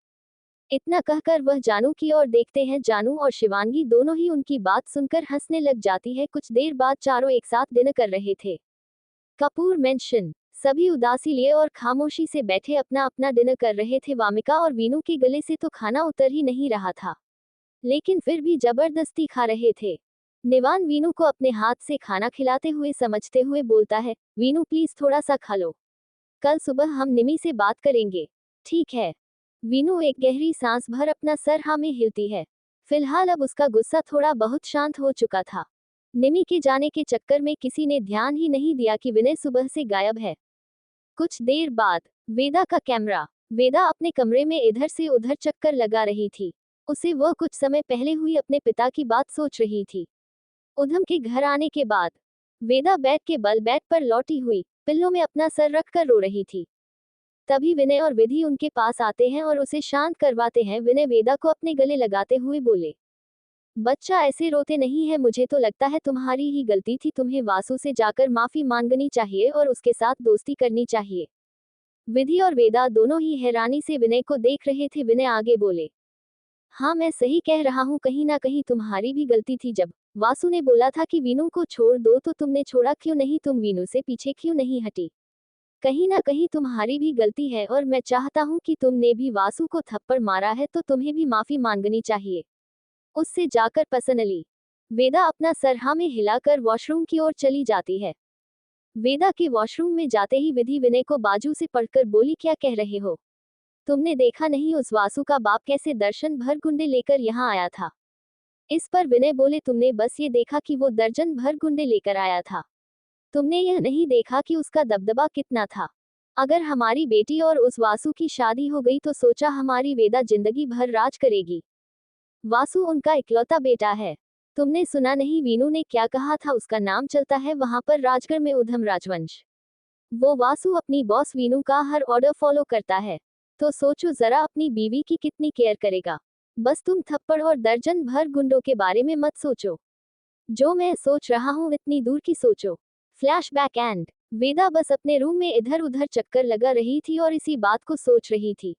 इतना कहकर वह जानू की ओर देखते हैं। जानू और शिवांगी दोनों ही उनकी बात सुनकर हंसने लग जाती है। कुछ देर बाद चारों एक साथ डिनर कर रहे थे। कपूर मेंशन सभी उदासी लिए और खामोशी से बैठे अपना अपना डिनर कर रहे थे। वामिका और वीनू के गले से तो खाना उतर ही नहीं रहा था, लेकिन फिर भी जबरदस्ती खा रहे थे। निवान वीनू को अपने हाथ से खाना खिलाते हुए समझते हुए बोलता है, वीनू प्लीज थोड़ा सा खा लो, कल सुबह हम निमी से बात करेंगे। ठीक है। वीनू एक गहरी सांस भर अपना सर हाँ में हिलती है। फिलहाल अब उसका गुस्सा थोड़ा बहुत शांत हो चुका था। निमी के जाने के चक्कर में किसी ने ध्यान ही नहीं दिया कि विनय सुबह से गायब है। कुछ देर बाद वेदा का कैमरा। वेदा अपने कमरे में इधर से उधर चक्कर लगा रही थी। उसे वह कुछ समय पहले हुई अपने पिता की बात सोच रही थी। उधम के घर आने के बाद वेदा बेड के बल बेड पर लौटी हुई पिल्लों में अपना सर रखकर रो रही थी। तभी विनय और विधि उनके पास आते हैं और उसे शांत करवाते हैं। विनय वेदा को अपने गले लगाते हुए बोले, बच्चा ऐसे रोते नहीं है, मुझे तो लगता है तुम्हारी ही गलती थी, तुम्हें वासु से जाकर माफी मांगनी चाहिए और उसके साथ दोस्ती करनी चाहिए। विधि और वेदा दोनों ही हैरानी से विनय को देख रहे थे। विनय आगे बोले, हाँ मैं सही कह रहा हूँ, कहीं ना कहीं तुम्हारी भी गलती थी। जब वासु ने बोला था कि वीनू को छोड़ दो तो तुमने छोड़ा क्यों नहीं, तुम वीनू से पीछे क्यों नहीं हटी? कहीं ना कहीं तुम्हारी भी गलती है और मैं चाहता हूँ कि तुमने भी वासु को थप्पड़ मारा है तो तुम्हें भी माफी मांगनी चाहिए, उससे जाकर पर्सनली। वेदा अपना सर हाँ में हिलाकर वॉशरूम की ओर चली जाती है। वेदा के वॉशरूम में जाते ही विधि विनय को बाजू से पकड़कर बोली, क्या कह रहे हो? तुमने देखा नहीं उस वासु का बाप कैसे दर्जन भर गुंडे लेकर यहाँ आया था? इस पर विनय बोले, तुमने बस ये देखा कि वो दर्जन भर गुंडे लेकर आया था, तुमने यह नहीं देखा कि उसका दबदबा कितना था। अगर हमारी बेटी और उस वासु की शादी हो गई तो सोचा हमारी वेदा जिंदगी भर राज करेगी। वासु उनका इकलौता बेटा है। तुमने सुना नहीं वीनू ने क्या कहा था, उसका नाम चलता है वहां पर राजगढ़ में उधम राजवंश। वो वासु अपनी बॉस वीनू का हर ऑर्डर फॉलो करता है, तो सोचो जरा अपनी बीवी की कितनी केयर करेगा। बस तुम थप्पड़ और दर्जन भर गुंडों के बारे में मत सोचो, जो मैं सोच रहा हूँ इतनी दूर की सोचो। फ्लैशबैक एंड वेदा बस अपने रूम में इधर उधर चक्कर लगा रही थी और इसी बात को सोच रही थी।